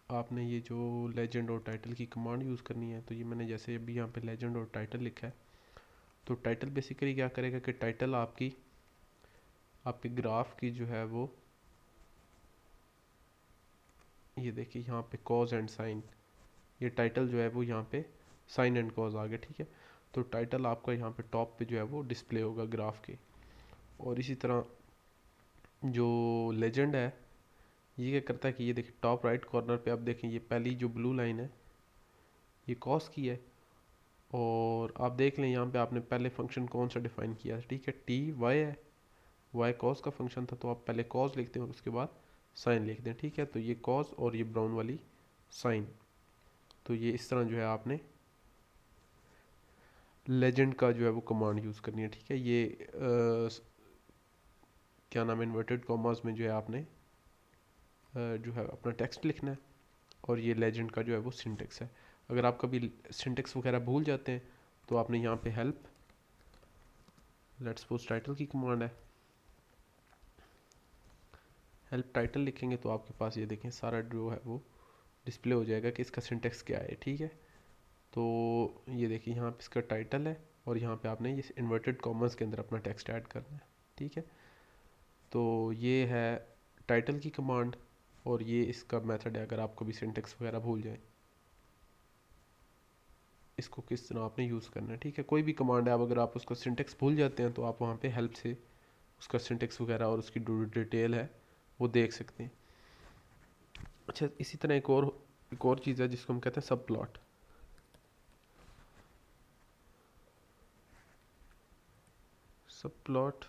आपने ये जो लेजेंड और टाइटल की कमांड यूज़ करनी है। तो ये मैंने जैसे अभी यहाँ पे लेजेंड और टाइटल लिखा है, तो टाइटल बेसिकली क्या करेगा कि टाइटल आपकी आपके ग्राफ की जो है वो, ये देखिए यहाँ पे कॉज एंड साइन, ये टाइटल जो है वो यहाँ पे साइन एंड कॉज आ गया, ठीक है। तो टाइटल आपका यहाँ पे टॉप पे जो है वो डिस्प्ले होगा ग्राफ के। और इसी तरह जो लेजेंड है ये क्या करता है कि ये देखिए टॉप राइट कॉर्नर पे आप देखें, ये पहली जो ब्लू लाइन है ये कॉस की है। और आप देख लें यहाँ पे आपने पहले फंक्शन कौन सा डिफाइन किया है, ठीक है, टी वाई है, वाई कॉस का फंक्शन था, तो आप पहले कॉस लिखते हैं और उसके बाद साइन लिखते हैं, ठीक है। तो ये कॉस और ये ब्राउन वाली साइन, तो ये इस तरह जो है आपने लेजेंड का जो है वो कमांड यूज़ करनी है, ठीक है। ये क्या नाम है, इन्वर्टेड कॉमास में जो है आपने जो है अपना टेक्स्ट लिखना है। और ये लेजेंड का जो है वो सिंटेक्स है। अगर आप कभी सिंटेक्स वगैरह भूल जाते हैं तो आपने यहाँ पे हेल्प, लेट्स सपोज टाइटल की कमांड है, हेल्प टाइटल लिखेंगे तो आपके पास ये देखें सारा जो है वो डिस्प्ले हो जाएगा कि इसका सिंटेक्स क्या है, ठीक है। तो ये देखिए यहाँ पे इसका टाइटल है और यहाँ पे आपने ये इन्वर्टेड कॉमर्स के अंदर अपना टेक्स्ट ऐड करना है, ठीक है। तो ये है टाइटल की कमांड और ये इसका मेथड है। अगर आप कभी सिंटेक्स वगैरह भूल जाएं, इसको किस तरह आपने यूज़ करना है, ठीक है। कोई भी कमांड है, अब अगर आप उसका सिंटेक्स भूल जाते हैं तो आप वहाँ पे हेल्प से उसका सिंटेक्स वगैरह और उसकी डिटेल है वो देख सकते हैं। अच्छा, इसी तरह एक और चीज़ है जिसको हम कहते हैं सब प्लॉट। सब प्लॉट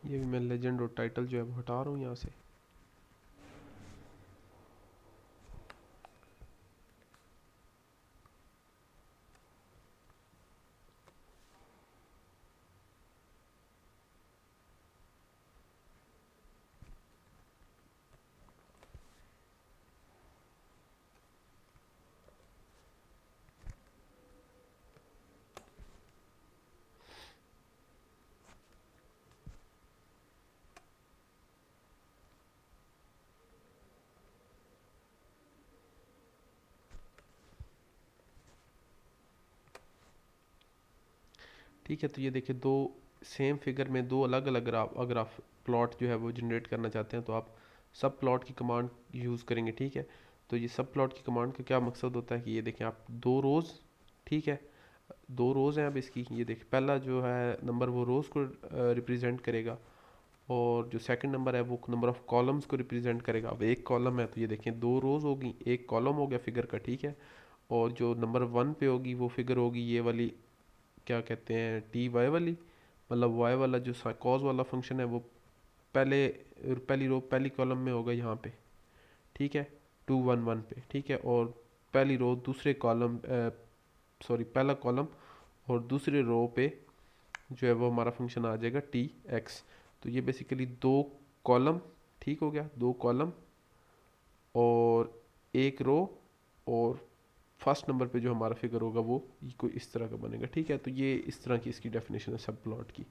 ये भी मैं लेजेंड और टाइटल जो है वो हटा रहा हूँ यहाँ से। ठीक है, तो ये देखिए दो सेम फिगर में दो अलग अलग ग्राफ, अगर आप प्लॉट जो है वो जनरेट करना चाहते हैं तो आप सब प्लॉट की कमांड यूज़ करेंगे, ठीक है। तो ये सब प्लॉट की कमांड का क्या मकसद होता है कि ये देखें आप दो रोज़, ठीक है, दो रोज़ हैं अब इसकी, ये देखिए पहला जो है नंबर वो रोज़ को रिप्रेजेंट करेगा और जो सेकंड नंबर है वो नंबर ऑफ कॉलम्स को रिप्रेजेंट करेगा। अब एक कॉलम है तो ये देखें दो रोज़ होगी, एक कॉलम हो गया फिगर का, ठीक है। और जो नंबर 1 पे होगी वो फिगर होगी ये वाली, क्या कहते हैं, टी वाई वाली, मतलब वाई वाला जो कॉज वाला फंक्शन है वो पहले पहली रो पहली कॉलम में होगा यहाँ पे, ठीक है, 2 1 1 पे, ठीक है। और पहली रो दूसरे कॉलम, सॉरी पहला कॉलम और दूसरे रो पे जो है वो हमारा फंक्शन आ जाएगा टी एक्स। तो ये बेसिकली दो कॉलम, ठीक हो गया, दो कॉलम और एक रो, और फर्स्ट नंबर पे जो हमारा फिगर होगा वो ये कोई इस तरह का बनेगा, ठीक है। तो ये इस तरह की इसकी डेफिनेशन है सब प्लॉट की।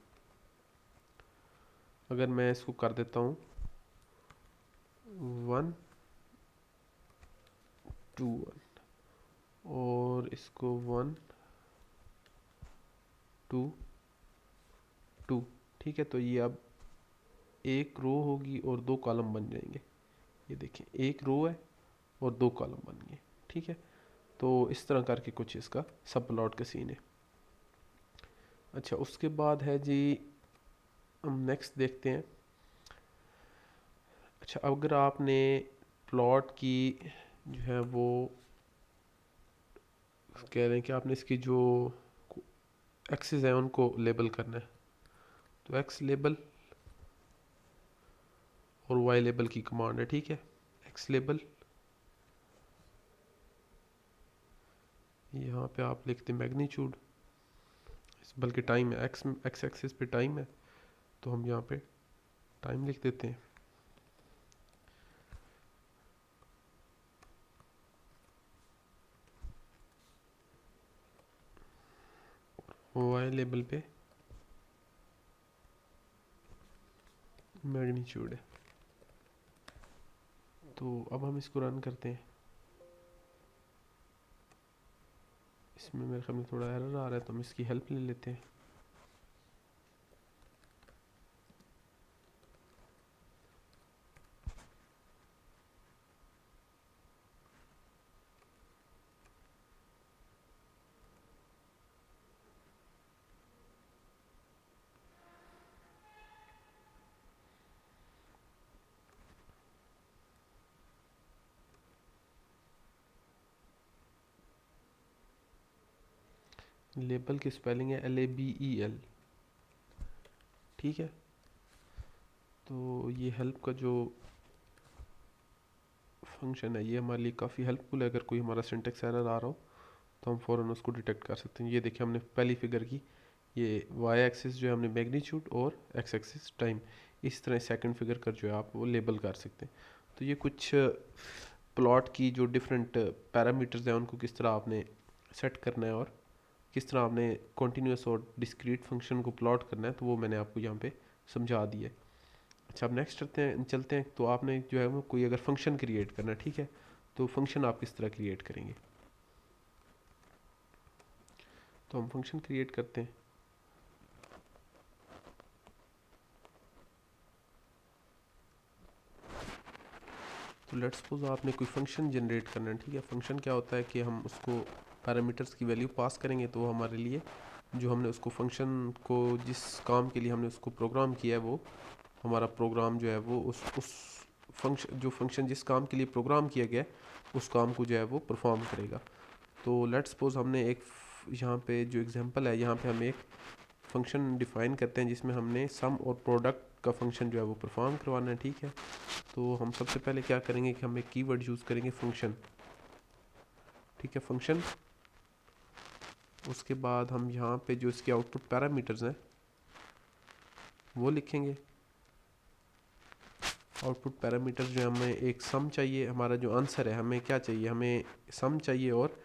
अगर मैं इसको कर देता हूँ 1 2 1 और इसको 1 2 2, ठीक है, तो ये अब एक रो होगी और दो कॉलम बन जाएंगे। ये देखिए एक रो है और दो कॉलम बन गए, ठीक है। तो इस तरह करके कुछ इसका सब प्लॉट का सीन है। अच्छा, उसके बाद है जी, हम नेक्स्ट देखते हैं अच्छा, अगर आपने प्लॉट की जो है वो कह रहे हैं कि आपने इसकी जो एक्सिस हैं उनको लेबल करना है, तो एक्स लेबल और वाई लेबल की कमांड है, ठीक है। एक्स लेबल, यहाँ पे आप लिखते मैग्नीट्यूड, बल्कि टाइम है, एक्स एक्स एक्सिस पे टाइम है, तो हम यहाँ पे टाइम लिख देते हैं। वाई लेबल पे मैग्नीट्यूड है। तो अब हम इसको रन करते हैं। इसमें मेरे ख्याल में थोड़ा एरर आ रहा है, तो हम इसकी हेल्प ले लेते हैं। लेबल की स्पेलिंग है LABEL, ठीक है। तो ये हेल्प का जो फंक्शन है ये हमारे लिए काफ़ी हेल्पफुल है। अगर कोई हमारा सिंटेक्स एरर आ रहा हो तो हम फ़ौरन उसको डिटेक्ट कर सकते हैं। ये देखिए, हमने पहली फिगर की, ये वाई एक्सिस जो है हमने मैग्नीट्यूड और एक्स एक्सिस टाइम, इस तरह सेकंड फिगर कर जो है आप वो लेबल कर सकते हैं। तो ये कुछ प्लॉट की जो डिफरेंट पैरामीटर्स हैं उनको किस तरह आपने सेट करना है और किस तरह आपने कॉन्टीन्यूस और डिस्क्रीट फंक्शन को प्लॉट करना है, तो वो मैंने आपको यहाँ पे समझा दिया है। अच्छा, अब नेक्स्ट चलते हैं। तो आपने जो है वो कोई अगर फंक्शन क्रिएट करना है, ठीक है, तो फंक्शन आप किस तरह क्रिएट करेंगे। तो हम फंक्शन क्रिएट करते हैं। तो लेट्स सपोज आपने कोई फंक्शन जनरेट करना है, ठीक है। फंक्शन क्या होता है कि हम उसको पैरामीटर्स की वैल्यू पास करेंगे, तो वो हमारे लिए जो हमने उसको फंक्शन को जिस काम के लिए हमने उसको प्रोग्राम किया है, वो हमारा प्रोग्राम जो है वो उस फंक्शन जिस काम के लिए प्रोग्राम किया गया है उस काम को जो है वो परफॉर्म करेगा। तो लेट्स सपोज हमने एक यहाँ पे जो एग्जांपल है, यहाँ पे हम एक फंक्शन डिफाइन करते हैं जिसमें हमने सम और प्रोडक्ट का फंक्शन जो है वो परफॉर्म करवाना है, ठीक है। तो हम सबसे पहले क्या करेंगे कि हम एक कीवर्ड यूज़ करेंगे फंक्शन, ठीक है, फंक्शन। उसके बाद हम यहाँ पे जो इसके आउटपुट पैरामीटर्स हैं वो लिखेंगे। आउटपुट पैरामीटर्स जो हमें एक सम चाहिए, हमारा जो आंसर है हमें क्या चाहिए, हमें सम चाहिए और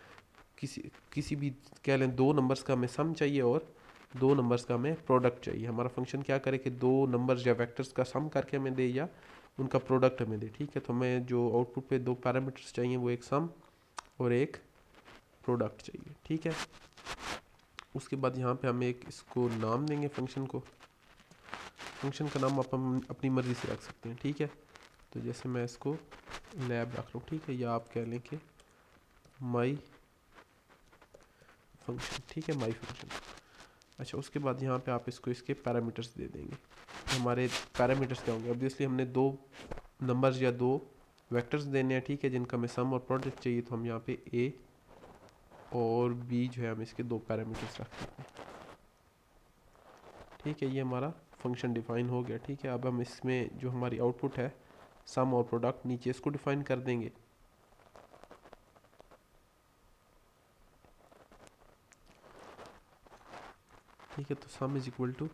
किसी भी कह लें 2 नंबर्स का हमें सम चाहिए और 2 नंबर्स का हमें प्रोडक्ट चाहिए। हमारा फंक्शन क्या करे कि 2 नंबर्स या वेक्टर्स का सम करके हमें दे या उनका प्रोडक्ट हमें दे, ठीक है। तो हमें जो आउटपुट पे 2 पैरामीटर्स चाहिए वो एक सम और एक प्रोडक्ट चाहिए, ठीक है। उसके बाद यहाँ पे हम एक इसको नाम देंगे फंक्शन को। फंक्शन का नाम आप हम अपनी मर्ज़ी से रख सकते हैं, ठीक है। तो जैसे मैं इसको लैब रख लूँ, ठीक है, या आप कह लें कि माई फंक्शन, ठीक है, माई फंक्शन। अच्छा, उसके बाद यहाँ पे आप इसको इसके पैरामीटर्स दे देंगे। हमारे पैरामीटर्स क्या होंगे, ऑब्वियसली हमने 2 नंबर्स या 2 वेक्टर्स देने हैं, ठीक है, जिनका हमें सम और प्रोडक्ट चाहिए। तो हम यहाँ पे ए और बी जो है हम इसके 2 पैरामीटर्स रख देते हैं, ठीक है। ये हमारा फंक्शन डिफाइन हो गया, ठीक है। अब हम इसमें जो हमारी आउटपुट है सम और प्रोडक्ट, नीचे इसको डिफाइन कर देंगे। ठीक है, तो sum is equal to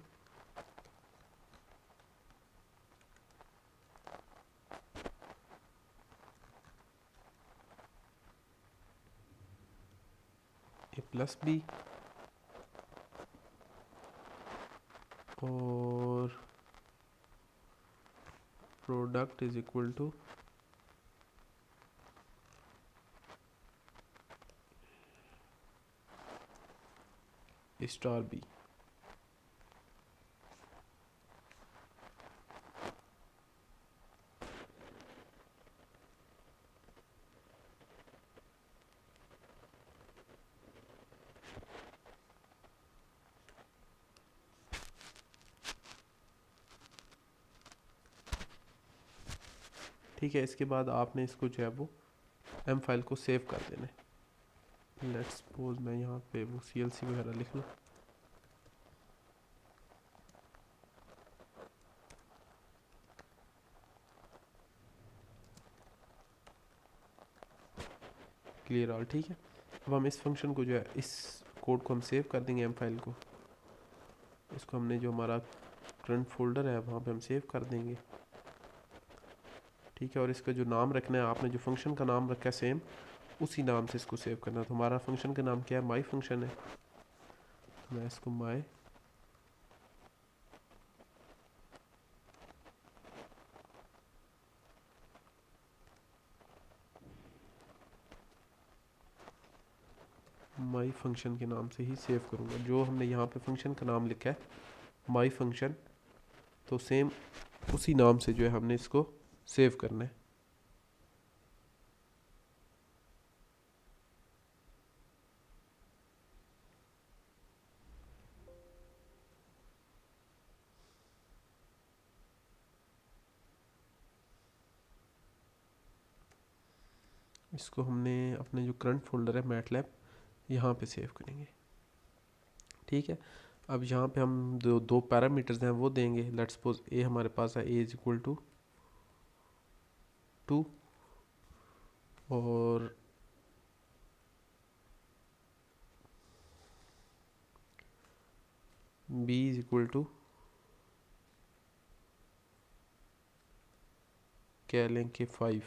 a plus b और product is equal to star b. ठीक है। इसके बाद आपने इसको जो है वो एम फाइल को सेव कर देना है। लेट्स सपोज मैं यहाँ पे वो CLC वगैरह लिख लूँ। क्लियर ऑल, ठीक है। अब हम इस फंक्शन को जो है, इस कोड को हम सेव कर देंगे एम फाइल को। इसको हमने जो हमारा करंट फोल्डर है वहाँ पे हम सेव कर देंगे, ठीक है। और इसका जो नाम रखना है, आपने जो फंक्शन का नाम रखा है सेम उसी नाम से इसको सेव करना है। तो हमारा फंक्शन का नाम क्या है, माई फंक्शन है। तो मैं इसको माई फंक्शन के नाम से ही सेव करूँगा। जो हमने यहाँ पे फंक्शन का नाम लिखा है माई फंक्शन, तो सेम उसी नाम से जो है हमने इसको सेव करना है। इसको हमने अपने जो करंट फोल्डर है मैटलैब, यहाँ पे सेव करेंगे, ठीक है। अब यहाँ पे हम दो पैरामीटर्स हैं वो देंगे। लेट्स सपोज ए हमारे पास है, ए इज इक्वल टू 2 और बी इज इक्वल टू कह लें कि 5,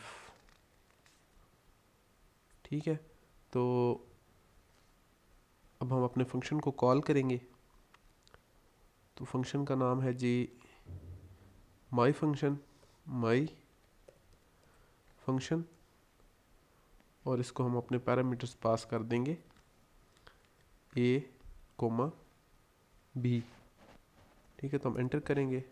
ठीक है। तो अब हम अपने फंक्शन को कॉल करेंगे। तो फंक्शन का नाम है जी माई फंक्शन और इसको हम अपने पैरामीटर्स पास कर देंगे ए कोमा बी, ठीक है। तो हम एंटर करेंगे।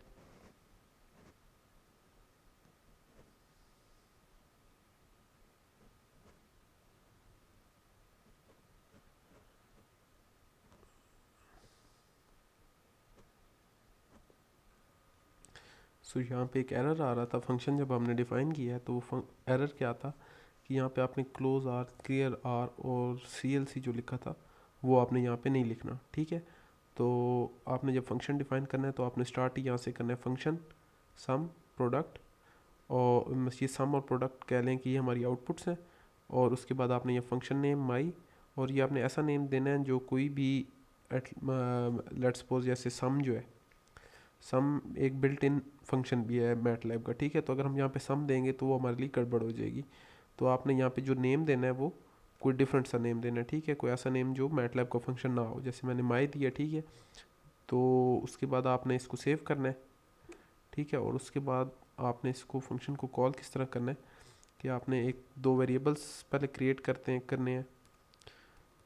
सो यहाँ पे एक एरर आ रहा था फंक्शन जब हमने डिफ़ाइन किया है। तो वो एरर क्या था कि यहाँ पे आपने क्लोज आर, क्लियर आर और CLC जो लिखा था वो आपने यहाँ पे नहीं लिखना, ठीक है। तो आपने जब फंक्शन डिफ़ाइन करना है तो आपने स्टार्ट ही यहाँ से करना है फंक्शन सम प्रोडक्ट, और ये सम और प्रोडक्ट कह लें कि ये हमारी आउटपुट्स हैं। और उसके बाद आपने ये फंक्शन नेम माई, और ये आपने ऐसा नेम देना है जो कोई भी लेट्स सपोज जैसे सम जो है, सम एक बिल्ट इन फंक्शन भी है मैटलैब का, ठीक है। तो अगर हम यहाँ पे सम देंगे तो वो हमारे लिए गड़बड़ हो जाएगी। तो आपने यहाँ पे जो नेम देना है वो कोई डिफरेंट सा नेम देना है, ठीक है। कोई ऐसा नेम जो मैटलैब का फंक्शन ना हो, जैसे मैंने माई दिया, ठीक है। तो उसके बाद आपने इसको सेव करना है, ठीक है। और उसके बाद आपने इसको फंक्शन को कॉल किस तरह करना है कि आपने एक दो वेरिएबल्स पहले क्रिएट करने हैं।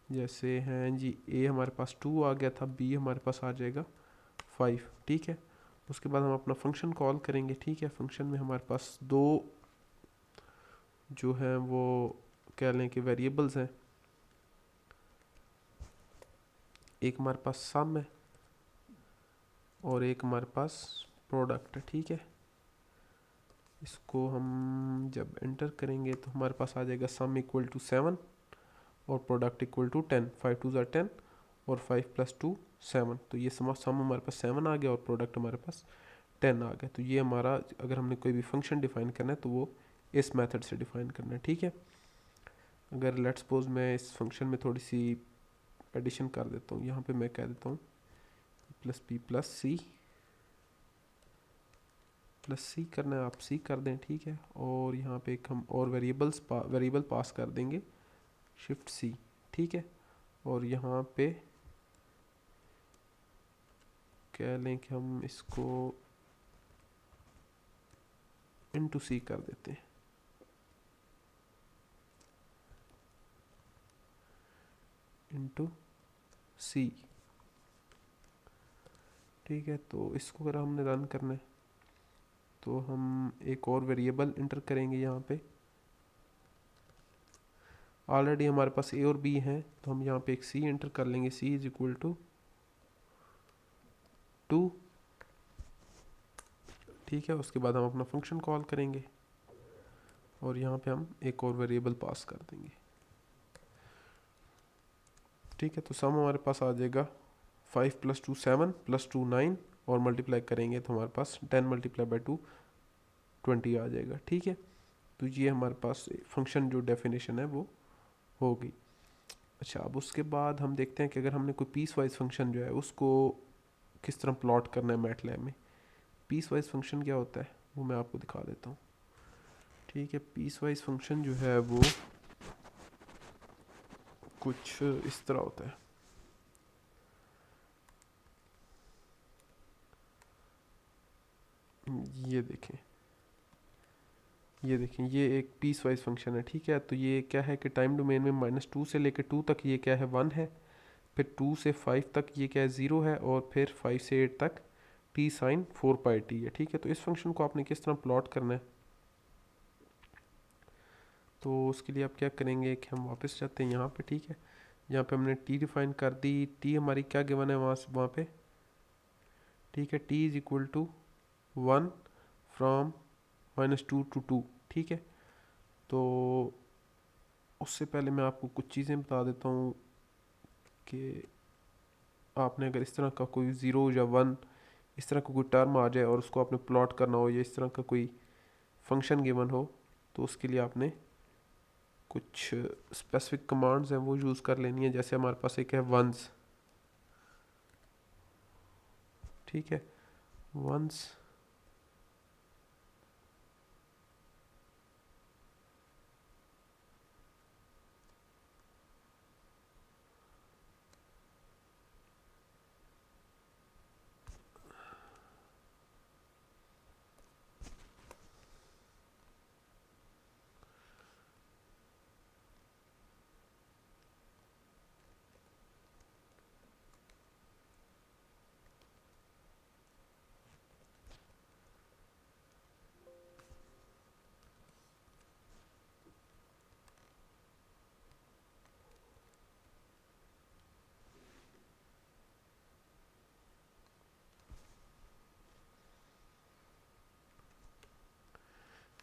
जैसे हैं जी, ए हमारे पास 2 आ गया था, बी हमारे पास आ जाएगा 5, ठीक है। उसके बाद हम अपना फंक्शन कॉल करेंगे, ठीक है। फंक्शन में हमारे पास दो जो हैं वो कह लें कि वेरिएबल्स हैं। एक हमारे पास सम है और एक हमारे पास प्रोडक्ट है, ठीक है। इसको हम जब एंटर करेंगे तो हमारे पास आ जाएगा सम इक्वल टू 7 और प्रोडक्ट इक्वल टू 10। 5 2 ज़ा 10 और 5 + 2 7। तो ये सम हमारे पास 7 आ गया और प्रोडक्ट हमारे पास 10 आ गया। तो ये हमारा, अगर हमने कोई भी फंक्शन डिफाइन करना है तो वो इस मेथड से डिफाइन करना है, ठीक है। अगर लेट्स सपोज मैं इस फंक्शन में थोड़ी सी एडिशन कर देता हूँ, यहाँ पे मैं कह देता हूँ +b+c करना है, आप c कर दें, ठीक है। और यहाँ पे एक हम और वेरिएबल पास कर देंगे Shift+C, ठीक है। और यहाँ पे कह लें कि हम इसको *c कर देते हैं, *c, ठीक है। तो इसको अगर हमने रन करना है तो हम एक और वेरिएबल इंटर करेंगे यहाँ पे। ऑलरेडी हमारे पास ए और बी हैं तो हम यहाँ पे एक सी एंटर कर लेंगे, c इज इक्वल टू 2, ठीक है। उसके बाद हम अपना फंक्शन कॉल करेंगे। और यहाँ पे हम एक और वेरिएबल पास कर देंगे। ठीक है, तो सम हमारे पास आ जाएगा 5 + 2 7 + 2 9 और मल्टीप्लाई करेंगे तो हमारे पास 10 × 2 20 आ जाएगा। ठीक है, तो ये हमारे पास फंक्शन जो डेफिनेशन है वो होगी। अच्छा, अब उसके बाद हम देखते हैं कि अगर हमने कोई पीस वाइज फंक्शन जो है उसको किस तरह प्लॉट करना है मैटलैब में। पीस वाइज फंक्शन क्या होता है वो मैं आपको दिखा देता हूँ। ठीक है, पीस वाइज फंक्शन जो है वो कुछ इस तरह होता है। ये देखें, ये देखें, ये एक पीस वाइज फंक्शन है। ठीक है, तो ये क्या है कि टाइम डोमेन में -2 से लेकर 2 तक ये क्या है 1 है, फिर 2 से 5 तक ये क्या है 0 है, और फिर 5 से 8 तक t sin 4πt है। ठीक है, तो इस फंक्शन को आपने किस तरह प्लॉट करना है, तो उसके लिए आप क्या करेंगे कि हम वापस जाते हैं यहाँ पे। ठीक है, यहाँ पे हमने t डिफाइन कर दी, t हमारी क्या गिवन है वहाँ पे। ठीक है, t = 1 फ्रॉम -2 to 2। ठीक है, तो उससे पहले मैं आपको कुछ चीज़ें बता देता हूँ कि आपने अगर इस तरह का कोई 0 या 1 इस तरह का कोई टर्म आ जाए और उसको आपने प्लॉट करना हो, या इस तरह का कोई फंक्शन गिवन हो, तो उसके लिए आपने कुछ स्पेसिफिक कमांड्स हैं वो यूज़ कर लेनी है। जैसे हमारे पास एक है वंस। ठीक है, वंस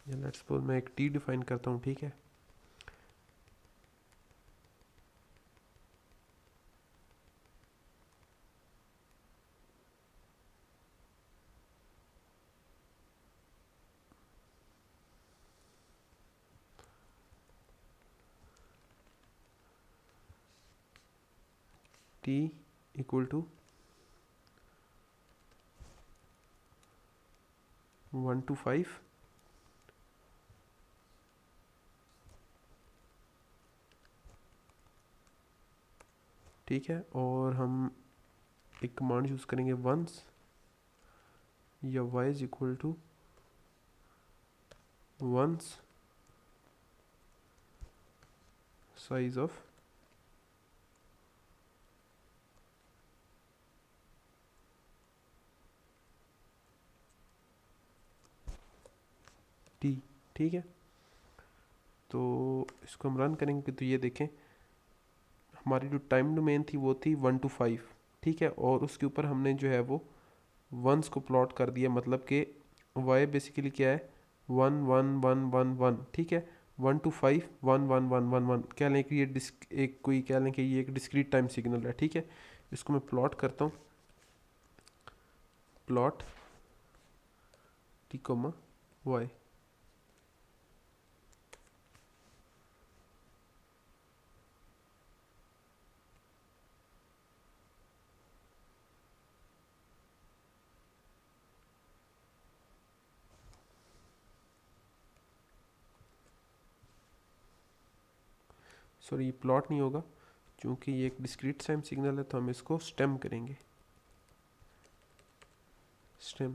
या लेट्स सपोज मैं एक टी डिफाइन करता हूँ। ठीक है, टी = 1 to 5। ठीक है, और हम एक कमांड यूज़ करेंगे वंस, या y = ones size of t। ठीक है, तो इसको हम रन करेंगे तो ये देखें हमारी जो टाइम डोमेन थी वो थी 1 to 5। ठीक है, और उसके ऊपर हमने जो है वो वंस को प्लॉट कर दिया, मतलब कि y बेसिकली क्या है 1 1 1 1 1। ठीक है, 1 to 5 1 1 1 1 1 कह लें कि ये एक कोई कह लें कि ये एक डिस्क्रीट टाइम सिग्नल है। ठीक है, इसको मैं प्लॉट करता हूँ, प्लॉट t, y। सॉरी, ये प्लॉट नहीं होगा क्योंकि ये एक डिस्क्रीट टाइम सिग्नल है, तो हम इसको स्टेम करेंगे। स्टेम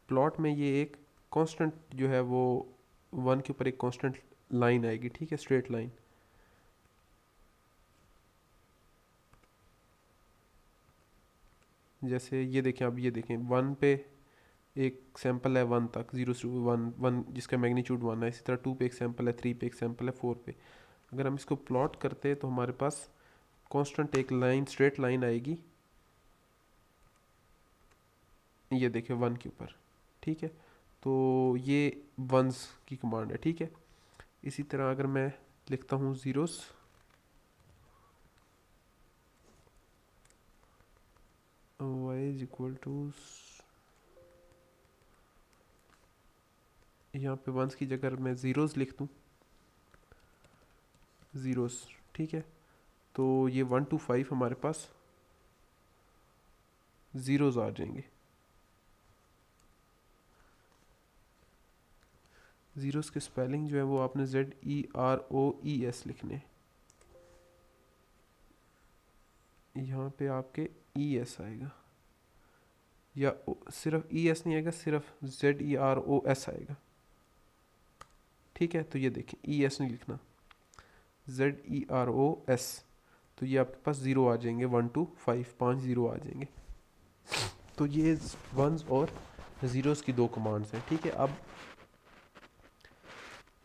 प्लॉट में ये एक कांस्टेंट जो है वो 1 के ऊपर एक कांस्टेंट लाइन आएगी। ठीक है, स्ट्रेट लाइन। जैसे ये देखें, अब ये देखें 1 पे एक सैंपल है 1 तक, 0 से 1 1 जिसका मैग्नीट्यूड 1 है। इसी तरह 2 पे एक सैंपल है, 3 पे एक सैंपल है, 4 पे। अगर हम इसको प्लॉट करते हैं तो हमारे पास कांस्टेंट एक लाइन स्ट्रेट लाइन आएगी, ये देखें 1 के ऊपर। ठीक है, तो ये वंस की कमांड है। ठीक है, इसी तरह अगर मैं लिखता हूँ zeros, y is equal to, यहाँ पे वंस की जगह मैं ज़ीरोस लिख दूँ, ज़ीरोस, ठीक है। तो ये 1 to 5 हमारे पास ज़ीरोज़ आ जाएंगे। ज़ीरोज़ के स्पेलिंग जो है वो आपने ZEROES लिखने, यहाँ पे आपके ES आएगा, या सिर्फ ES नहीं आएगा, सिर्फ ZEROS आएगा, ठीक है। तो ये देखें ES नहीं लिखना, ZEROS, तो ये आपके पास ज़ीरो आ जाएंगे, 1 to 5, 5 ज़ीरो आ जाएंगे। तो ये वंस और ज़ीरोज़ की दो कमांड्स हैं, ठीक है।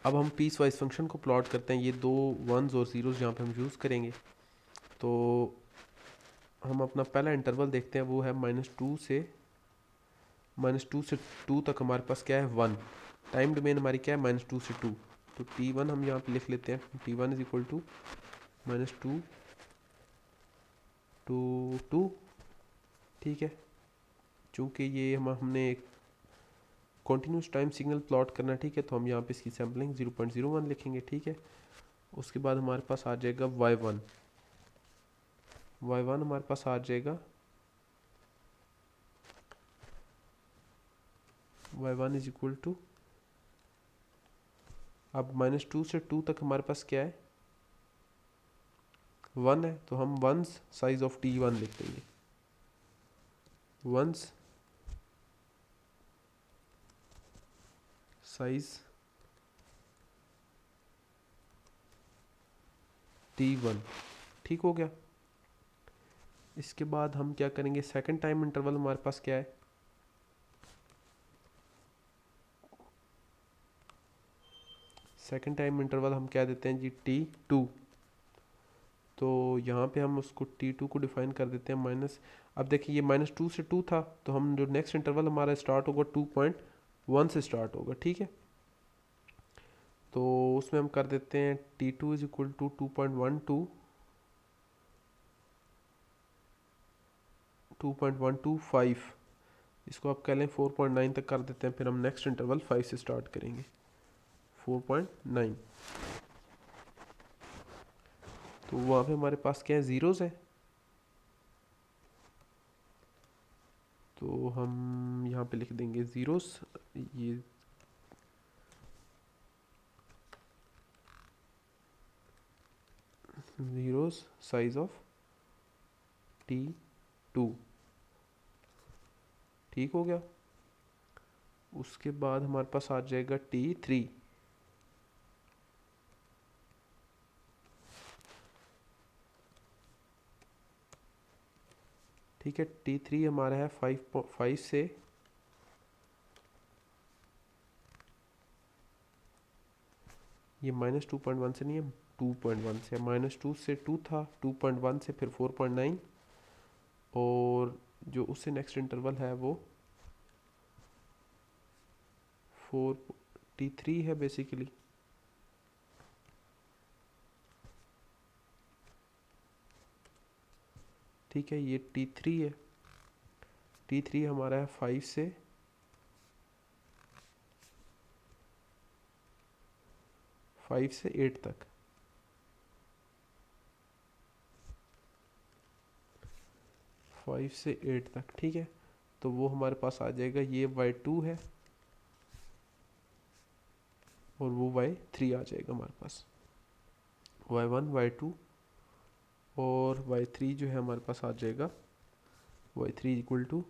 अब हम पीस वाइज फंक्शन को प्लॉट करते हैं, ये दो वंस और ज़ीरोज़ जहाँ पे हम यूज़ करेंगे। तो हम अपना पहला इंटरवल देखते हैं, वो है -2 से 2 तक हमारे पास क्या है 1। टाइम डोमेन हमारी क्या है -2 से 2, तो t1 हम यहाँ पे लिख लेते हैं, t1 is equal to -2 to 2, ठीक है। चूँकि ये हमने एक कॉन्टीन्यूस टाइम सिग्नल प्लॉट करना, ठीक है, तो हम यहाँ पे इसकी सैम्पलिंग 0.01 लिखेंगे, ठीक है। उसके बाद हमारे पास आ जाएगा y1 हमारे पास आ जाएगा y1 इज इक्वल टू, अब -2 से 2 तक हमारे पास क्या है 1 है, तो हम वंस साइज ऑफ t1 लिख देंगे, वंस साइज t1, ठीक हो गया। इसके बाद हम क्या करेंगे, सेकंड टाइम इंटरवल हमारे पास क्या है, सेकंड टाइम इंटरवल हम क्या देते हैं जी t2। तो यहाँ पे हम उसको t2 को डिफाइन कर देते हैं माइनस, अब देखिए ये -2 से 2 था, तो हम जो नेक्स्ट इंटरवल हमारा स्टार्ट होगा 2.1 से स्टार्ट होगा, ठीक है। तो उसमें हम कर देते हैं t2 इज इक्वल टू 2.125, इसको आप कह लें 4.9 तक कर देते हैं, फिर हम नेक्स्ट इंटरवल 5 से स्टार्ट करेंगे 4.9। तो वहाँ पे हमारे पास क्या है ज़ीरोज़ है, तो हम यहाँ पे लिख देंगे ज़ीरोज़, ये ज़ीरोज़ साइज ऑफ t2, ठीक हो गया। उसके बाद हमारे पास आ जाएगा t3, ठीक है। t3 हमारा है 5 से, ये -2.1 से नहीं है, 2.1 से, -2 से 2 था, 2.1 से फिर 4.9, और जो उससे नेक्स्ट इंटरवल है वो 4t3 है बेसिकली, ठीक है। ये t3 है, t3 हमारा है 5 से 8 तक, 5 से 8 तक, ठीक है। तो वो हमारे पास आ जाएगा, ये y2 है और वो y3 आ जाएगा हमारे पास, y1 y2 और y3 जो है हमारे पास आ जाएगा y3 equal to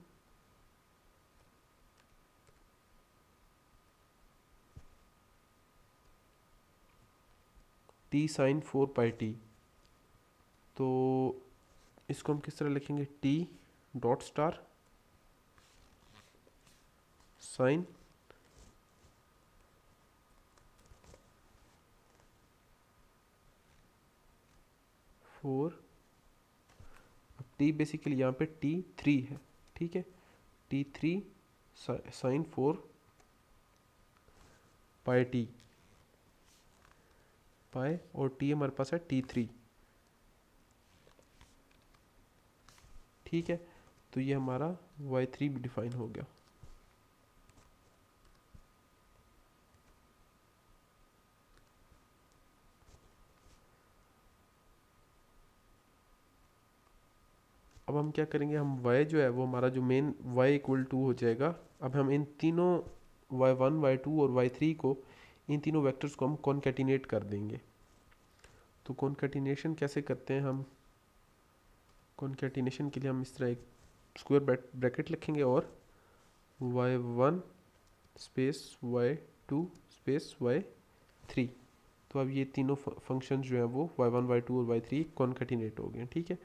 t sign 4πt। तो इसको हम किस तरह लिखेंगे, t डॉट स्टार साइन 4, अब t बेसिकली यहाँ पे t3 है, ठीक है, t3 साइन 4πt, पाए और टी हमारे पास है T3। ठीक है, तो ये हमारा y3 भी डिफाइन हो गया। अब हम क्या करेंगे, हम y जो है वो हमारा जो मेन y इक्वल टू हो जाएगा। अब हम इन तीनों y1 y2 और y3 को, इन तीनों वेक्टर्स को हम कॉन्केटिनेट कर देंगे। तो कॉन्केटिनेशन कैसे करते हैं हम, कॉन्केटिनेशन के लिए हम इस तरह एक स्क्वायर ब्रैकेट लिखेंगे और y1 space y2 space y3। तो अब ये तीनों फंक्शन जो हैं वो y1 y2 और y3 कॉन्केटिनेट हो गए। ठीक है,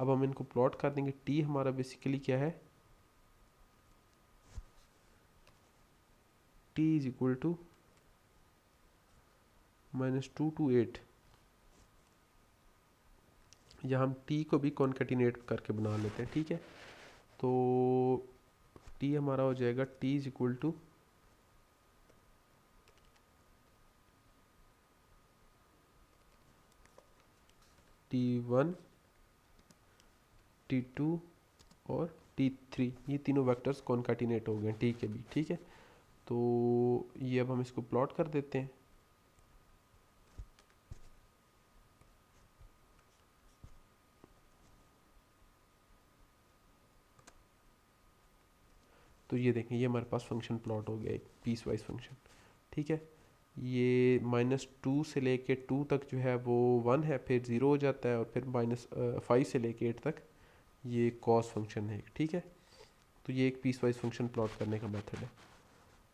अब हम इनको प्लॉट कर देंगे। t हमारा बेसिकली क्या है, t is equal to -2 to 8। या हम t को भी कॉन्केटिनेट करके बना लेते हैं। ठीक है, तो t हमारा हो जाएगा t is equal to T1 T2 और T3। ये तीनों वेक्टर्स कॉन्केटिनेट हो गए t के भी। ठीक है, तो ये अब हम इसको प्लॉट कर देते हैं। तो ये देखें, ये हमारे पास फंक्शन प्लॉट हो गया एक पीस वाइज फंक्शन। ठीक है, ये -2 से लेके 2 तक जो है वो 1 है, फिर 0 हो जाता है, और फिर -5 से लेके 8 तक ये कॉस फंक्शन है। ठीक है, तो ये एक पीस वाइज फंक्शन प्लॉट करने का मेथड है।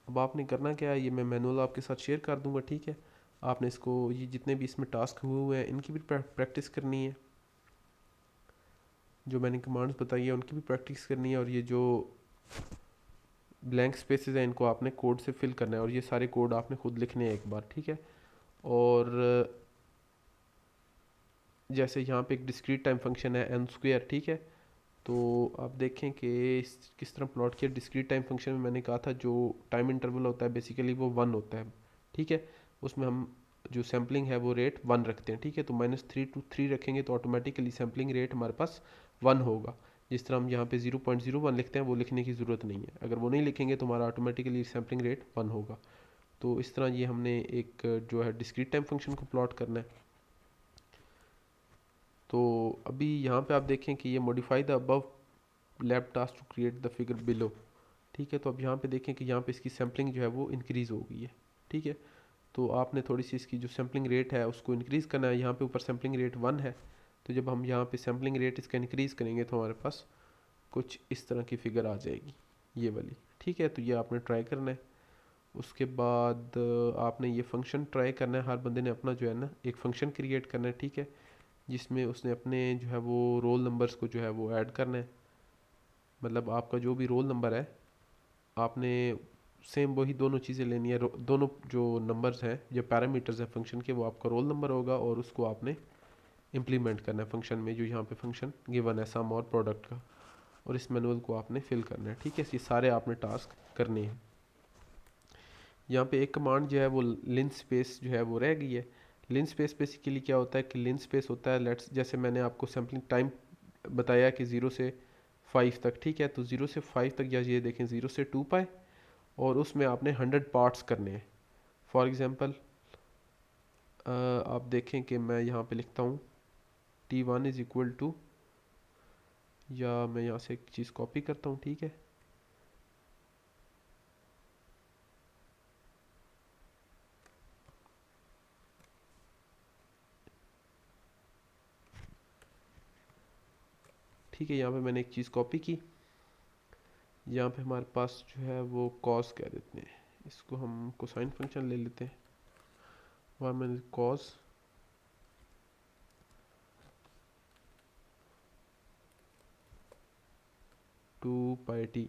अब आपने करना क्या है, ये मैं मैनुअल आपके साथ शेयर कर दूंगा। ठीक है, आपने इसको, ये जितने भी इसमें टास्क हुए हुए हैं इनकी भी प्रैक्टिस करनी है, जो मैंने कमांड्स बताई है उनकी भी प्रैक्टिस करनी है, और ये जो ब्लैंक स्पेसेस हैं इनको आपने कोड से फिल करना है, और ये सारे कोड आपने खुद लिखने हैं एक बार। ठीक है, और जैसे यहाँ पे एक डिस्क्रीट टाइम फंक्शन है n²। ठीक है, तो आप देखें कि किस तरह प्लॉट किया। डिस्क्रीट टाइम फंक्शन में मैंने कहा था जो टाइम इंटरवल होता है बेसिकली वो 1 होता है। ठीक है, उसमें हम जो सैम्पलिंग है वो रेट 1 रखते हैं। ठीक है, तो -3 to 3 रखेंगे तो ऑटोमेटिकली सैम्पलिंग रेट हमारे पास 1 होगा। जिस तरह हम यहाँ पे 0.01 लिखते हैं वो लिखने की ज़रूरत नहीं है, अगर वो नहीं लिखेंगे तो हमारा ऑटोमेटिकली सैम्पलिंग रेट 1 होगा। तो इस तरह ये हमने एक जो है डिस्क्रीट टाइम फंक्शन को प्लॉट करना है। तो अभी यहाँ पे आप देखें कि ये modify the above lab task to create the figure below. ठीक है, तो अब यहाँ पे देखें कि यहाँ पे इसकी सैम्पलिंग जो है वो इंक्रीज़ हो गई है। ठीक है, तो आपने थोड़ी सी इसकी जो सैम्पलिंग रेट है उसको इंक्रीज़ करना है। यहाँ पे ऊपर सैम्पलिंग रेट 1 है, तो जब हम यहाँ पे सैम्पलिंग रेट इसका इंक्रीज़ करेंगे तो हमारे पास कुछ इस तरह की फ़िगर आ जाएगी, ये वाली। ठीक है, तो ये आपने ट्राई करना है। उसके बाद आपने ये फंक्शन ट्राई करना है। हर बंदे ने अपना जो है ना एक फ़ंक्शन क्रिएट करना है। ठीक है, जिसमें उसने अपने जो है वो रोल नंबर्स को जो है वो ऐड करना है। मतलब आपका जो भी रोल नंबर है आपने सेम वही दोनों चीज़ें लेनी है। दोनों जो नंबर्स हैं, जो पैरामीटर्स हैं फंक्शन के, वो आपका रोल नंबर होगा, और उसको आपने इम्प्लीमेंट करना है फंक्शन में, जो यहाँ पे फंक्शन गिवन है सम और प्रोडक्ट का, और इस मैनुअल को आपने फिल करना है। ठीक है, ये सारे आपने टास्क करने हैं। यहाँ पे एक कमांड जो है वो लिन स्पेस जो है वो रह गई है। लिन स्पेस बेसिकली क्या होता है कि लिन स्पेस होता है, लेट्स जैसे मैंने आपको सैम्पलिंग टाइम बताया कि 0 से 5 तक। ठीक है, तो 0 से 5 तक, या ये देखें 0 से 2 पाए, और उसमें आपने 100 पार्ट्स करने हैं। फॉर एग्ज़ाम्पल आप देखें कि मैं यहाँ पे लिखता हूँ T1 इज़ इक्वल टू, या मैं यहाँ से एक चीज़ कॉपी करता हूँ। ठीक है, ठीक है, यहाँ पे मैंने एक चीज़ कॉपी की। यहाँ पे हमारे पास जो है वो कॉस कह देते हैं, इसको हम कोसाइन फंक्शन ले लेते हैं। और मैंने कॉस 2πt।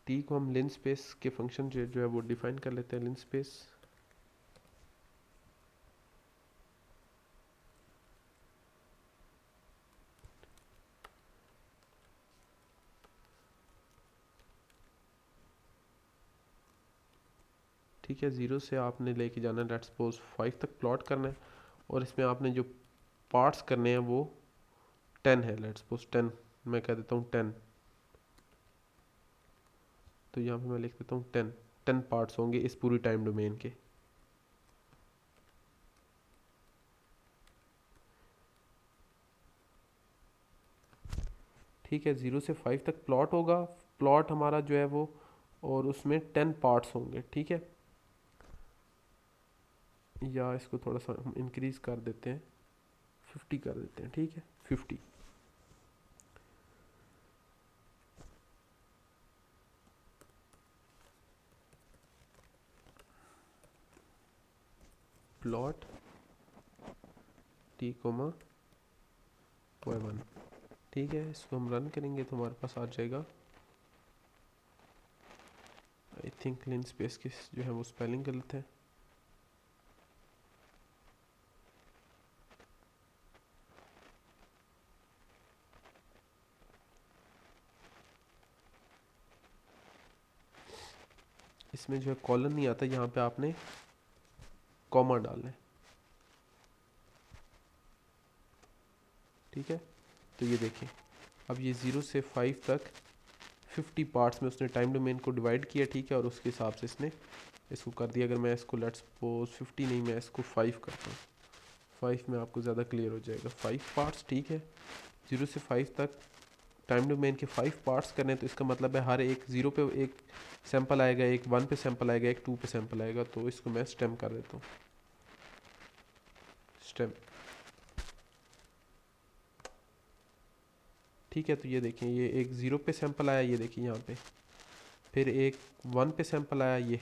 टी को हम लिन स्पेस के फंक्शन जो है वो डिफाइन कर लेते हैं, लिन स्पेस। ठीक है। 0 से आपने लेके जाना है लेट्स सपोज 5 तक प्लॉट करना है, और इसमें आपने जो पार्ट्स करने हैं वो 10 है। लेट्स सपोज 10, मैं कह देता हूँ 10, तो यहाँ पे मैं लिख देता हूँ 10 पार्ट्स होंगे इस पूरी टाइम डोमेन के। ठीक है, 0 से 5 तक प्लॉट होगा, प्लॉट हमारा जो है वो, और उसमें 10 पार्ट्स होंगे। ठीक है, या इसको थोड़ा सा हम इंक्रीज कर देते हैं, 50 कर देते हैं। ठीक है, 50। Plot t, y1। ठीक है, इसको हम रन करेंगे तो हमारे पास आ जाएगा, आई थिंक लिन स्पेस की जो है वो स्पेलिंग गलत है। इसमें जो है कॉलन नहीं आता, यहाँ पे आपने कॉमा डालना है। ठीक है, तो ये देखिए, अब ये 0 से 5 तक 50 पार्ट्स में उसने टाइम डोमेन को डिवाइड किया। ठीक है, और उसके हिसाब से इसने इसको कर दिया। अगर मैं इसको लेट्स सपोज 50 नहीं, मैं इसको 5 करता हूँ, 5 में आपको ज़्यादा क्लियर हो जाएगा। 5 पार्ट्स, ठीक है, 0 से 5 तक टाइम डोमेन के 5 पार्ट्स करने, तो इसका मतलब है हर एक 0 पे एक सैंपल आएगा, एक 1 पे सैंपल आएगा, एक 2 पे सैंपल आएगा। तो इसको मैं स्टेम कर देता हूँ, स्टेम। ठीक है, तो ये देखें, ये एक 0 पे सैंपल आया, ये देखिए यहाँ पे, फिर एक 1 पे सैंपल आया, ये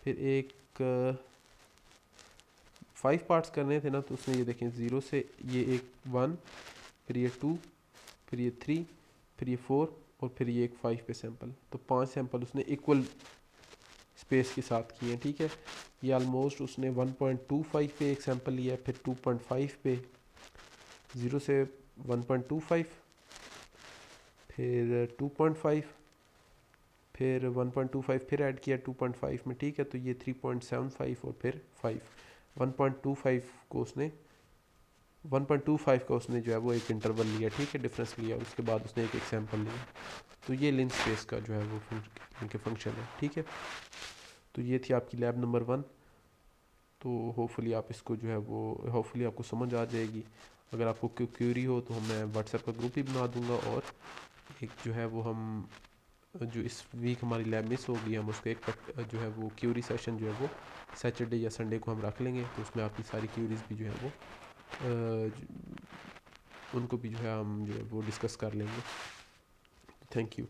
फिर एक 5 पार्ट्स करने थे ना, तो उसमें ये देखें 0 से ये एक 1, फिर ये 2, फिर ये 3, फिर ये 4, और फिर ये एक 5 पे सैंपल। तो 5 सैंपल उसने इक्वल स्पेस के साथ किए हैं। ठीक है, ये ऑलमोस्ट उसने 1.25 पे एक सैंपल लिया, फिर 2.5 पे, 0 से 1.25, फिर 2.5, फिर 1.25 फिर ऐड किया 2.5 में। ठीक है, तो ये 3.75 और फिर 5, 1.25 को उसने 1.25 का उसने जो है वो एक इंटरवल लिया। ठीक है, डिफरेंस लिया, और उसके बाद उसने एक एग्जाम्पल लिया। तो ये लिन स्पेस का जो है वो इनके फंक्शन है। ठीक है, तो ये थी आपकी लैब नंबर 1। तो होपफुली आप इसको जो है वो, होपफुली आपको समझ आ जाएगी। अगर आपको क्यूरी हो तो मैं व्हाट्सएप का ग्रुप ही बना दूंगा, और एक जो है वो हम जो इस वीक हमारी लैब मिस होगी, हम उसको एक जो है वो क्यूरी सेशन जो है वो सैटरडे या संडे को हम रख लेंगे। तो उसमें आपकी सारी क्यूरीज भी जो है वो उनको भी जो है हम जो है वो डिस्कस कर लेंगे। Thank you.